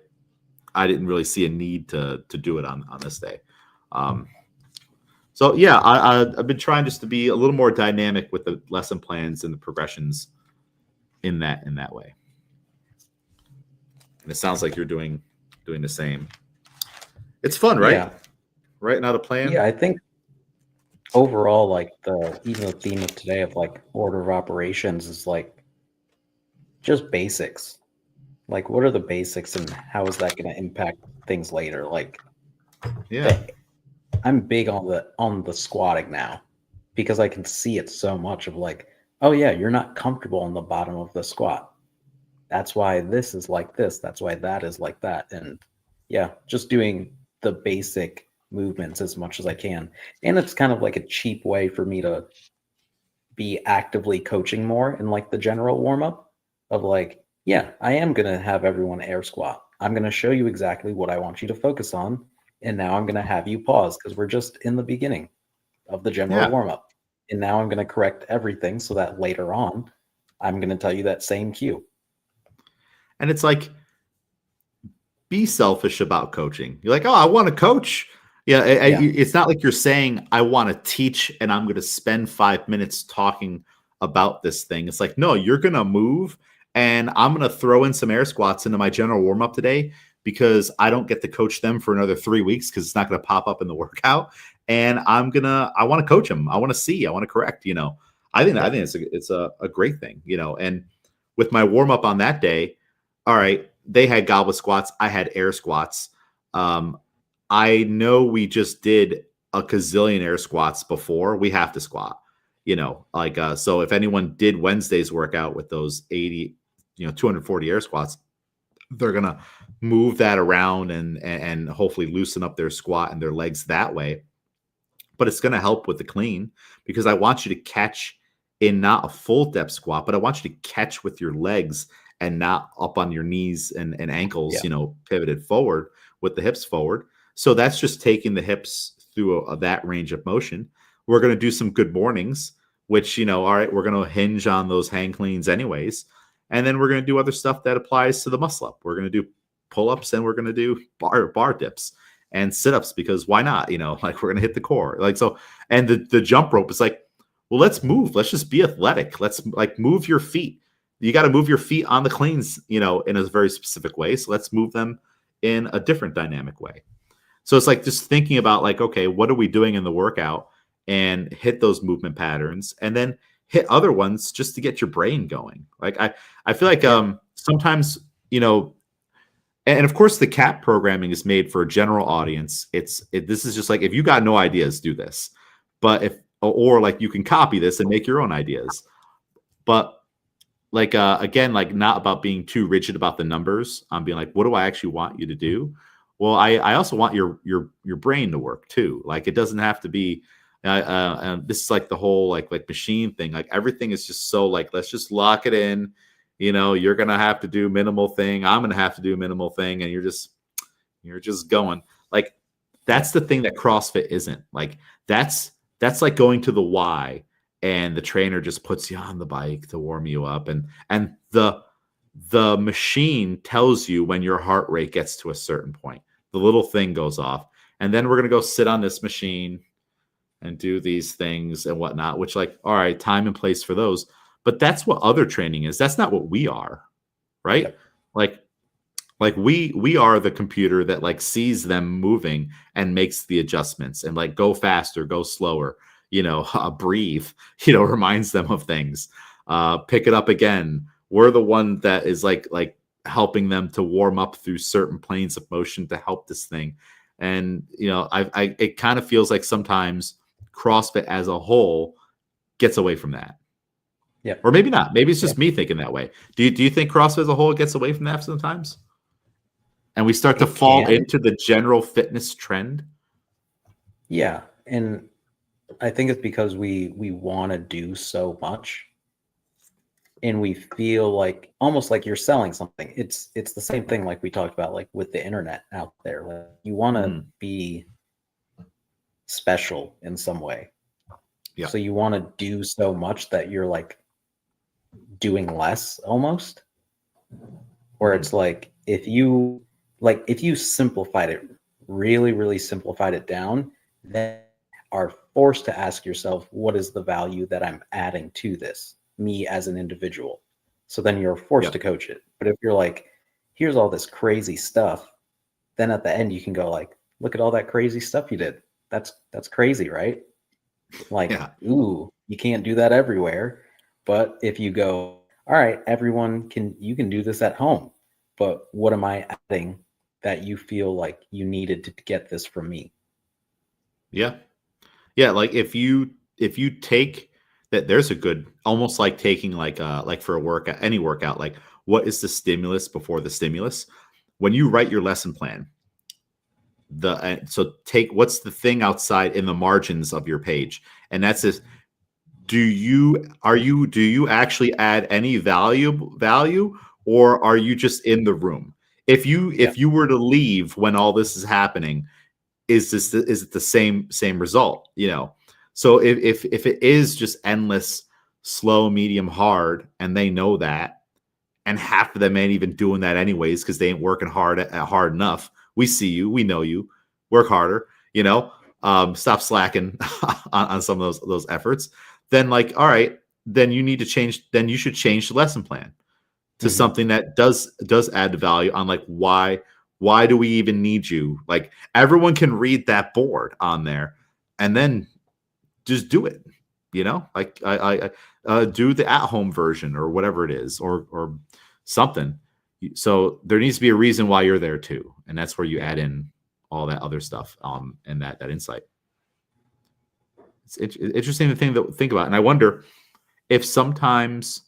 I didn't really see a need to do it on this day. So yeah, I've been trying just to be a little more dynamic with the lesson plans and the progressions in that way. And it sounds like you're doing the same. It's fun, right? Yeah. Writing out a plan. Yeah, I think overall, like even the theme of today of like order of operations is like just basics. Like, what are the basics and how is that going to impact things later? Like, I'm big on the squatting now because I can see it so much of like, oh yeah, you're not comfortable on the bottom of the squat. That's why this is like this. That's why that is like that. And yeah, just doing the basic movements as much as I can. And it's kind of like a cheap way for me to be actively coaching more in like the general warm up of like, yeah, I am going to have everyone air squat. I'm going to show you exactly what I want you to focus on. And now I'm going to have you pause because we're just in the beginning of the general warm up. And now I'm going to correct everything so that later on, I'm going to tell you that same cue. And it's like, be selfish about coaching. You're like, oh, I want to coach. It's not like you're saying, I want to teach and I'm going to spend 5 minutes talking about this thing. It's like, no, you're going to move and I'm going to throw in some air squats into my general warm up today because I don't get to coach them for another 3 weeks because it's not going to pop up in the workout. And I want to coach them. I want to correct, I think it's a great thing, and with my warm up on that day, all right, they had goblet squats. I had air squats. I know we just did a gazillion air squats before. We have to squat, so if anyone did Wednesday's workout with those 80, 240 air squats, they're going to move that around and hopefully loosen up their squat and their legs that way. But it's going to help with the clean because I want you to catch in not a full depth squat, but I want you to catch with your legs and not up on your knees and ankles, pivoted forward with the hips forward. So that's just taking the hips through that range of motion. We're going to do some good mornings, which, all right, we're going to hinge on those hang cleans anyways. And then we're going to do other stuff that applies to the muscle up. We're going to do pull-ups and we're going to do bar dips and sit-ups because why not? Like we're going to hit the core. Like, so, and the jump rope is like, well, let's move. Let's just be athletic. Let's like move your feet. You got to move your feet on the cleans, in a very specific way. So let's move them in a different dynamic way. So it's like just thinking about like, okay, what are we doing in the workout and hit those movement patterns and then hit other ones just to get your brain going. Like I feel like sometimes, and of course the CAP programming is made for a general audience. This is just like, if you got no ideas, do this. But or like you can copy this and make your own ideas. But like, again, like not about being too rigid about the numbers. I'm being like, what do I actually want you to do? Well, I also want your brain to work too. Like it doesn't have to be, this is like the whole like machine thing. Like everything is just so like, let's just lock it in. You're going to have to do minimal thing. I'm going to have to do minimal thing. And you're just going like, that's the thing that CrossFit isn't. Like that's like going to the Y and the trainer just puts you on the bike to warm you up. And the machine tells you when your heart rate gets to a certain point, the little thing goes off. And then we're going to go sit on this machine and do these things and whatnot, which like, all right, time and place for those. But that's what other training is. That's not what we are, right? Like we are the computer that like sees them moving and makes the adjustments and like go faster, go slower, breathe, reminds them of things, pick it up again. We're the one that is like helping them to warm up through certain planes of motion to help this thing. And, it kind of feels like sometimes CrossFit as a whole gets away from that. Yeah. Or maybe not. Maybe it's just me thinking that way. Do you think CrossFit as a whole gets away from that sometimes? And we start to fall into the general fitness trend? Yeah. And I think it's because we want to do so much. And we feel like almost like you're selling something. It's the same thing like we talked about, like with the internet out there. Like you want to be special in some way. Yeah. So you want to do so much that you're like doing less almost. Where it's like if you simplified it, really, really simplified it down, then are forced to ask yourself, what is the value that I'm adding to this? Me as an individual. So then you're forced to coach it. But if you're like, here's all this crazy stuff, then at the end you can go like, look at all that crazy stuff you did. That's crazy, right? Like, ooh, you can't do that everywhere. But if you go, all right, you can do this at home. But what am I adding that you feel like you needed to get this from me? Yeah. Yeah. Like if you take that, there's a good, almost like taking like for a workout, any workout, like what is the stimulus before the stimulus? When you write your lesson plan, so take what's the thing outside in the margins of your page, and that's this. Do you actually add any value, or are you just in the room? If you were to leave when all this is happening, is it the same result? So if it is just endless, slow, medium, hard, and they know that, and half of them ain't even doing that anyways because they ain't working hard enough. We see you, we know you, work harder. Stop slacking on some of those efforts. Then like, all right, then you need to change. Then you should change the lesson plan to something that does add value on like why Why do we even need you? Like, everyone can read that board on there and then just do it. Like I do the at-home version or whatever it is, or something. So there needs to be a reason why you're there too, and that's where you add in all that other stuff, and that insight. It's interesting to think about, and I wonder if sometimes.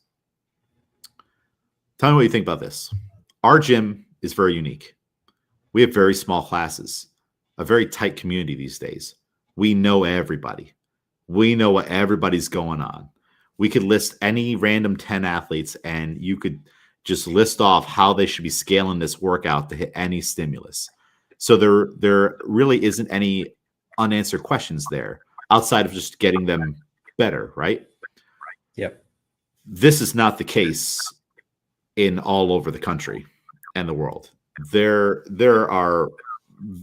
Tell me what you think about this. Our gym is very unique. We have very small classes, a very tight community these days. We know everybody. We know what everybody's going on. We could list any random 10 athletes, and you could just list off how they should be scaling this workout to hit any stimulus. So there really isn't any unanswered questions there outside of just getting them better, right? Yep. This is not the case in all over the country and the world. There are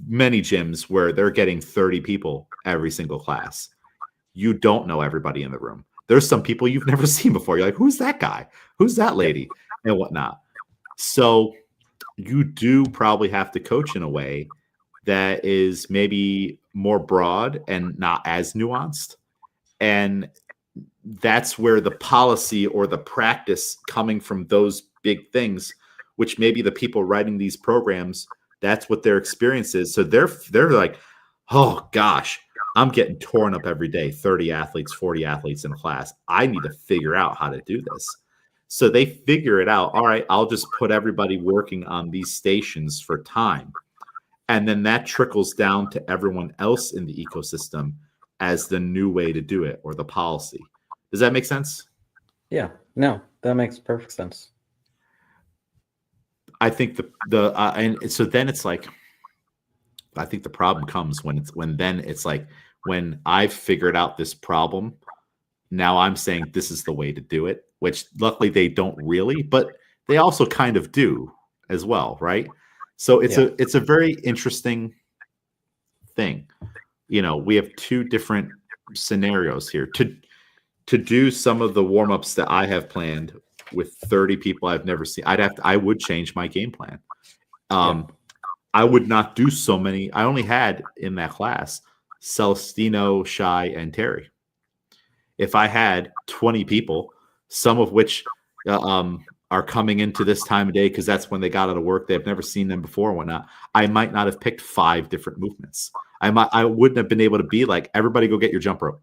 many gyms where they're getting 30 people every single class. You don't know everybody in the room. There's some people you've never seen before. You're like, who's that guy? Who's that lady? And whatnot. So you do probably have to coach in a way that is maybe more broad and not as nuanced. And that's where the policy or the practice coming from those big things, which maybe the people writing these programs, that's what their experience is. So they're like, oh gosh, I'm getting torn up every day, 30 athletes, 40 athletes in a class. I need to figure out how to do this. So they figure it out. All right, I'll just put everybody working on these stations for time. And then that trickles down to everyone else in the ecosystem as the new way to do it, or the policy. Does that make sense? Yeah, no, that makes perfect sense. I think and so then it's like, I think the problem comes when I've figured out this problem. Now I'm saying this is the way to do it, which luckily they don't really, but they also kind of do as well, right? So it's a very interesting thing. We have two different scenarios here to do some of the warm-ups that I have planned with 30 people I've never seen. I would change my game plan. I would not do so many. I only had in that class Celestino, Shy, and Terry. If I had 20 people, some of which are coming into this time of day because that's when they got out of work, they've never seen them before and whatnot, I might not have picked 5 different movements. I wouldn't have been able to be like, everybody go get your jump rope,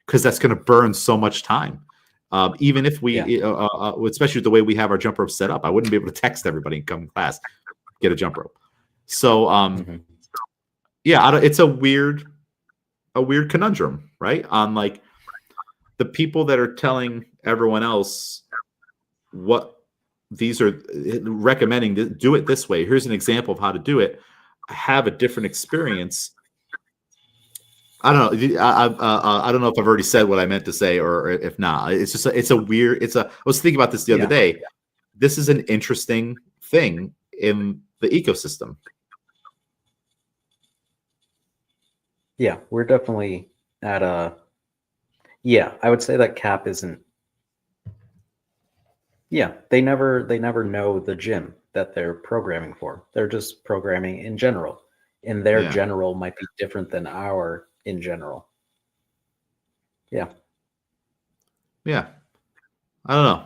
because that's going to burn so much time. Even if we, especially with the way we have our jump rope set up, I wouldn't be able to text everybody and come in class, get a jump rope. So, it's a weird conundrum, right? On like the people that are telling everyone else what these are recommending to do it this way. Here's an example of how to do it. Have a different experience. I don't know. I don't know if I've already said what I meant to say, or if not. It's just I was thinking about this the other day. This is an interesting thing in the ecosystem. Yeah, we're definitely at a. Yeah, I would say that CAP isn't. Yeah, they never know the gym that they're programming for. They're just programming in general, and their general might be different than our in general. Yeah. I don't know.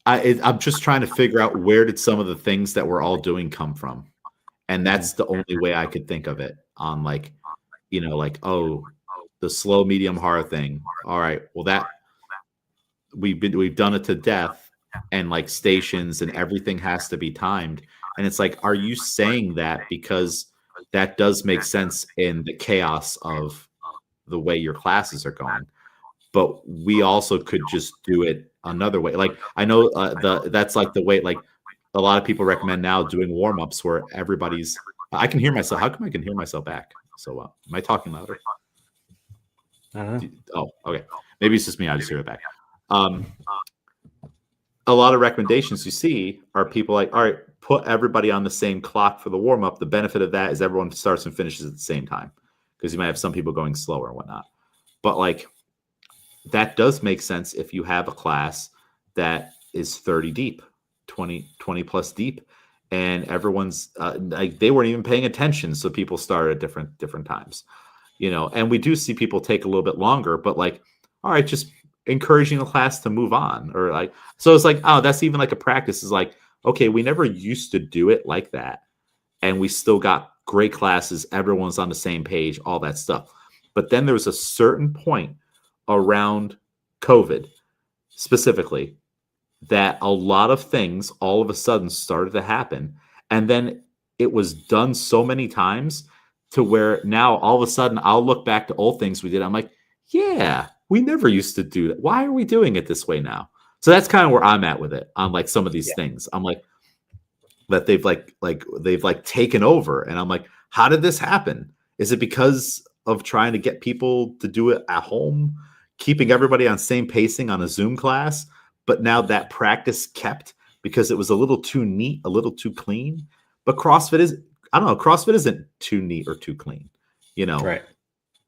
I'm just trying to figure out where did some of the things that we're all doing come from, and that's the only way I could think of it. On like, the slow, medium, hard thing. All right, well that we've done it to death, and like stations and everything has to be timed. And it's like, are you saying that because that does make sense in the chaos of the way your classes are going? But we also could just do it another way. Like I know that's like the way, like a lot of people recommend now doing warm-ups where everybody's. I can hear myself. How come I can hear myself back so well? Am I talking louder? I don't know. Oh, okay. Maybe it's just me. I just hear it back. A lot of recommendations you see are people like, all right, put everybody on the same clock for the warm-up. The benefit of that is everyone starts and finishes at the same time, because you might have some people going slower and whatnot. But like, that does make sense if you have a class that is 30 deep, 20 plus deep, and everyone's like they weren't even paying attention, so people start at different times, and we do see people take a little bit longer, but like, all right, just encouraging the class to move on, or like, so it's like, oh, that's even like a practice, is like, okay, we never used to do it like that, and we still got great classes, everyone's on the same page, all that stuff. But then there was a certain point around COVID specifically that a lot of things all of a sudden started to happen. And then it was done so many times to where now all of a sudden I'll look back to old things we did. I'm like, yeah, we never used to do that. Why are we doing it this way now? So that's kind of where I'm at with it on like some of these things. I'm like, that they've they've taken over. And I'm like, how did this happen? Is it because of trying to get people to do it at home, keeping everybody on same pacing on a Zoom class? But now that practice kept because it was a little too neat, a little too clean. But CrossFit is, I don't know, CrossFit isn't too neat or too clean. Right.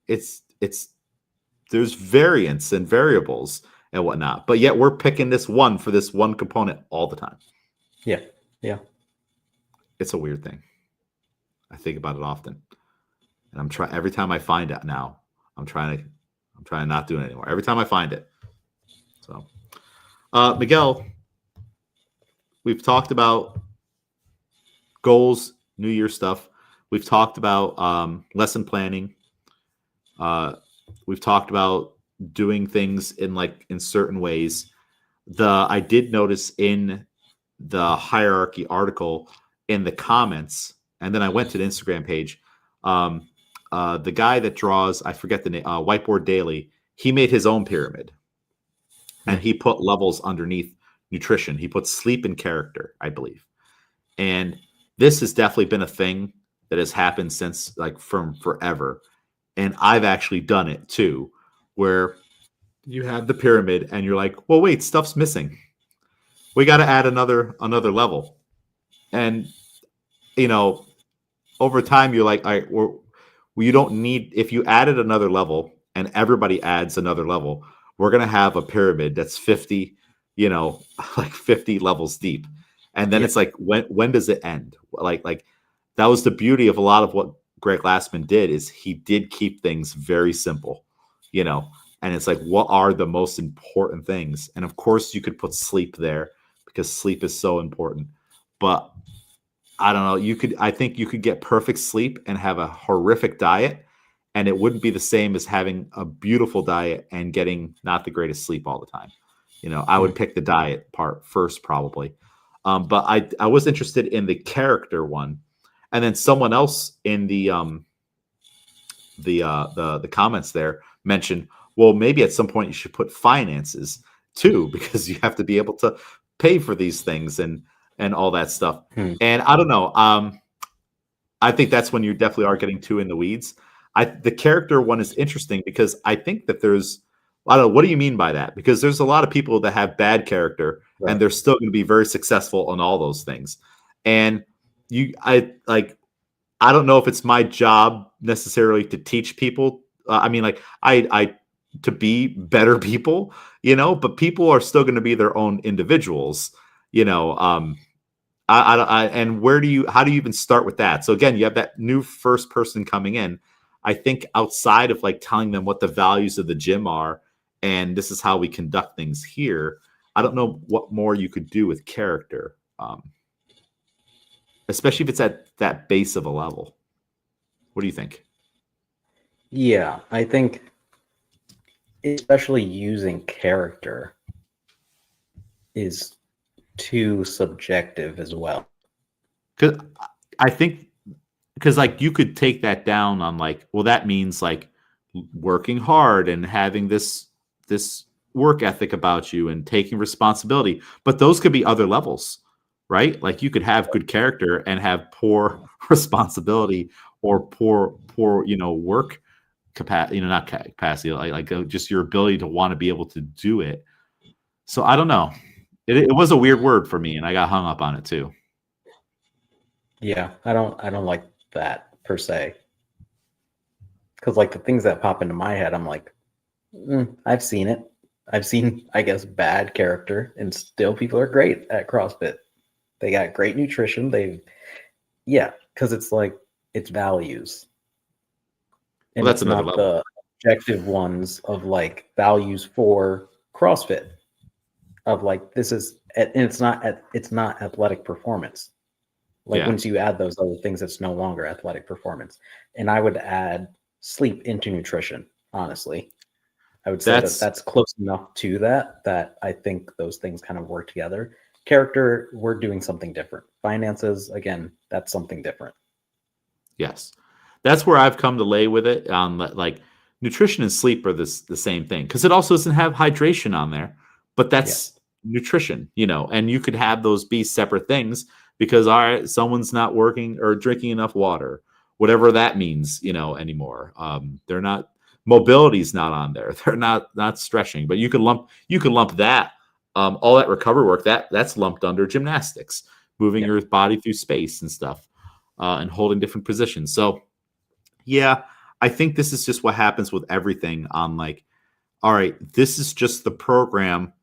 It's there's variance and variables and whatnot. But yet we're picking this one for this one component all the time. Yeah. Yeah. It's a weird thing. I think about it often. And I'm trying every time I find it now, I'm trying not to do it anymore. Every time I find it. So Miguel, we've talked about goals, New Year stuff. We've talked about lesson planning. We've talked about doing things in certain ways. I did notice in the hierarchy article in the comments, and then I went to the Instagram page. The guy that draws, I forget the name, Whiteboard Daily, he made his own pyramid. And he put levels underneath nutrition. He put sleep and character, I believe. And this has definitely been a thing that has happened since from forever. And I've actually done it too, where you have the pyramid and you're like, well, wait, stuff's missing. We got to add another level. And, over time, you're like, all right, you don't need, if you added another level and everybody adds another level, we're going to have a pyramid that's 50, 50 levels deep. And then it's like, when does it end? Like that was the beauty of a lot of what Greg Glassman did, is he did keep things very simple, and it's like, what are the most important things? And of course you could put sleep there because sleep is so important, but I don't know. I think you could get perfect sleep and have a horrific diet, and it wouldn't be the same as having a beautiful diet and getting not the greatest sleep all the time. I would pick the diet part first, probably. But I was interested in the character one, and then someone else in the comments there mentioned, well, maybe at some point you should put finances too, because you have to be able to pay for these things and all that stuff. And I don't know. I think that's when you definitely are getting too in the weeds. The character one is interesting because I think that I don't know, what do you mean by that? Because there's a lot of people that have bad character, right, and they're still going to be very successful on all those things. And I don't know if it's my job necessarily to teach people. I to be better people, but people are still going to be their own individuals, and how do you even start with that? So again, you have that new first person coming in. I think outside of telling them what the values of the gym are, and this is how we conduct things here, I don't know what more you could do with character, especially if it's at that base of a level. What do you think? Yeah, I think especially using character is too subjective as well. Because I think you could take that down on well, that means working hard and having this work ethic about you and taking responsibility, but those could be other levels, right? You could have good character and have poor responsibility or poor work capacity, not capacity, just your ability to want to be able to do it. So I don't know. It was a weird word for me, and I got hung up on it too. Yeah, I don't like that per se, because the things that pop into my head, I'm like, I've seen it. I've seen, I guess, bad character, and still people are great at CrossFit. They got great nutrition. Because it's like it's values, Well, and that's it's another not level. the objective ones of like values for CrossFit of like this is, and it's not athletic performance. Like Yeah. once you add those other things, it's no longer athletic performance. And I would add sleep into nutrition, honestly. I would say that That's that's close enough to that I think those things kind of work together. Character, we're doing something different. Finances, again, that's something different. Yes. That's where I've come to lay with it. Like nutrition and sleep are the same thing because it also doesn't have hydration on there, but Yeah. that's nutrition, and you could have those be separate things because all right, someone's not working or drinking enough water, whatever that means, anymore. They're not mobility's not on there. They're not stretching, but you can lump that all that recovery work that's lumped under gymnastics, moving Yep. your body through space and stuff. And holding different positions. So, yeah, I think this is just what happens with everything on like, all right, this is just the program.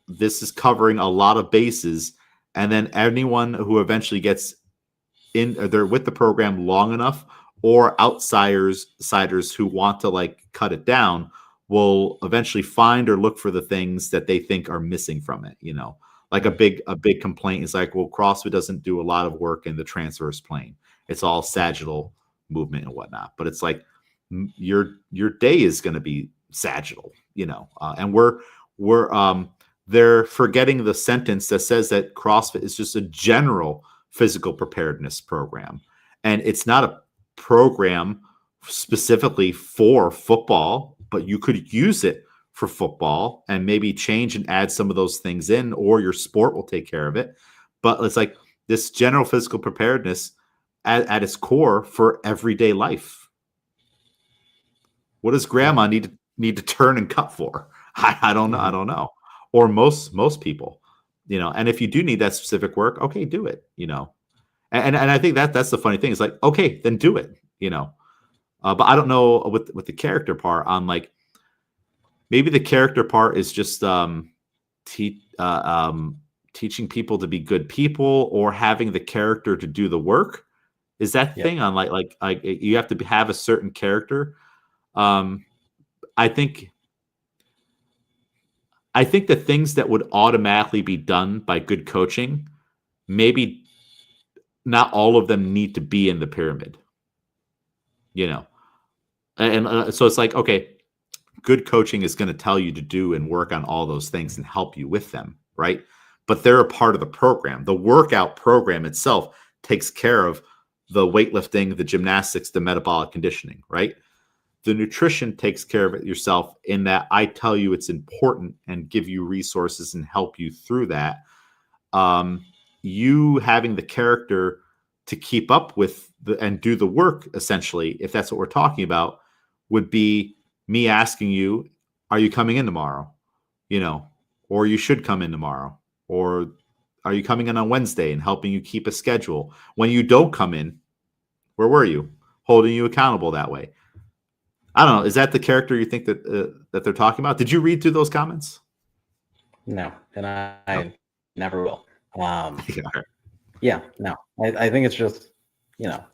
This is covering a lot of bases. And then anyone who eventually gets in, or they're with the program long enough, or outsiders who want to like cut it down will eventually find or look for the things that they think are missing from it. Like a big complaint is like, well, CrossFit doesn't do a lot of work in the transverse plane. It's all sagittal movement and whatnot. But it's like your day is going to be sagittal, and we're they're forgetting the sentence that says that CrossFit is just a general physical preparedness program, and it's not a program specifically for football, but you could use it for football and maybe change and add some of those things in, or your sport will take care of it. But it's like this general physical preparedness at its core for everyday life. What does grandma need to turn and cut for? I don't know. I don't know. Or most people, and if you do need that specific work, okay, do it, and I think that's the funny thing. It's like, okay, then do it, but I don't know with the character part on like, maybe the character part is just teaching people to be good people or having the character to do the work. Is that Yep. thing on like you have to have a certain character? Um, I think the things that would automatically be done by good coaching, maybe not all of them need to be in the pyramid, and so it's like, okay, good coaching is going to tell you to do and work on all those things and help you with them, right? But they're a part of the program. The workout program itself takes care of the weightlifting, the gymnastics, the metabolic conditioning, right? The nutrition takes care of it yourself in that I tell you it's important and give you resources and help you through that. You having the character to keep up with and do the work, essentially, if that's what we're talking about, would be me asking you, are you coming in tomorrow? Or you should come in tomorrow. Or are you coming in on Wednesday and helping you keep a schedule? When you don't come in, where were you? Holding you accountable that way. I don't know. Is that the character you think that they're talking about? Did you read through those comments? No, and I Oh. never will. Yeah. Yeah, no. I think it's just, yeah.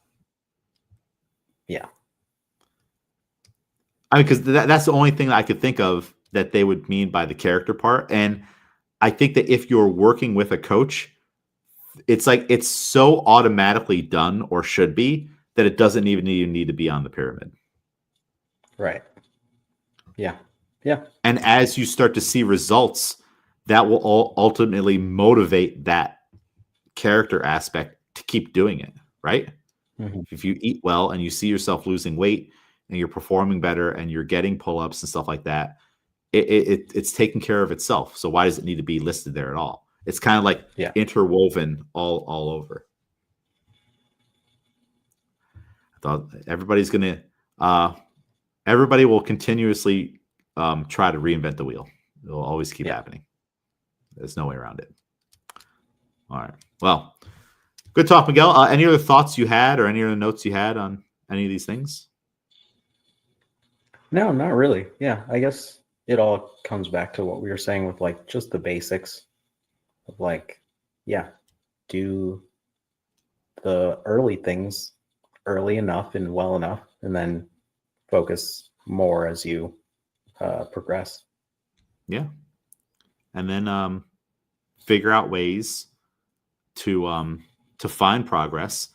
I mean, because that's the only thing I could think of that they would mean by the character part. And I think that if you're working with a coach, it's like it's so automatically done or should be that it doesn't even need to be on the pyramid. Right. Yeah. Yeah. And as you start to see results, that will ultimately motivate that character aspect to keep doing it, right? Mm-hmm. If you eat well and you see yourself losing weight and you're performing better and you're getting pull-ups and stuff like that, it's taking care of itself. So why does it need to be listed there at all? It's kind of like interwoven all over. I thought everybody will continuously try to reinvent the wheel. It will always keep happening. There's no way around it. All right. Well, good talk, Miguel. Any other thoughts you had or any other notes you had on any of these things? No, not really. Yeah, I guess it all comes back to what we were saying with like just the basics of like, yeah, do the early things early enough and well enough, and then focus more as you progress. Yeah. And then figure out ways to find progress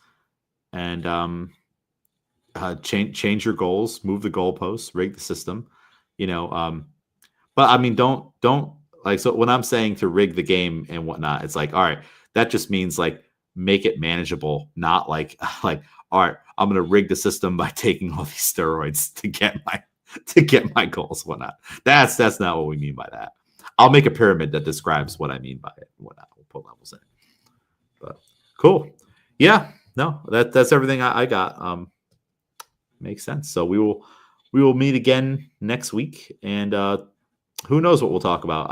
and change your goals, move the goalposts, rig the system, you know. But I mean, don't like, so when I'm saying to rig the game and whatnot, it's like, all right, that just means like make it manageable, not like like, all right, I'm gonna rig the system by taking all these steroids to get my goals, whatnot. That's not what we mean by that. I'll make a pyramid that describes what I mean by it, whatnot. We'll put levels in. But cool. Yeah, no, that's everything I got. Makes sense. So we will meet again next week, and who knows what we'll talk about.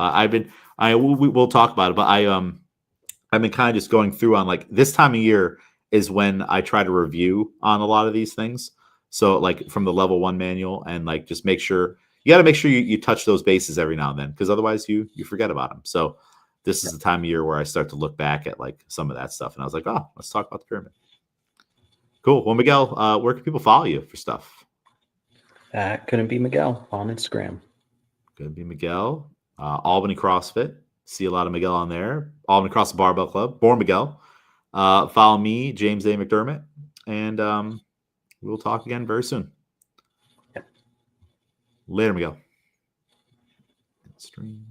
We'll talk about it, but I've been kind of just going through on like this time of year is when I try to review on a lot of these things. So like from the level 1 manual, and like just make sure you got to make sure you touch those bases every now and then, because otherwise you forget about them. So this is the time of year where I start to look back at like some of that stuff, and I was like, oh, let's talk about the pyramid. Cool. Well, Miguel, where can people follow you for stuff? That couldn't be Miguel on Instagram. Gonna be Miguel. Albany CrossFit. See a lot of Miguel on there. Albany CrossFit Barbell Club. Born Miguel. Follow me, James A. McDermott, and we'll talk again very soon. Yep. Later, Miguel. Stream.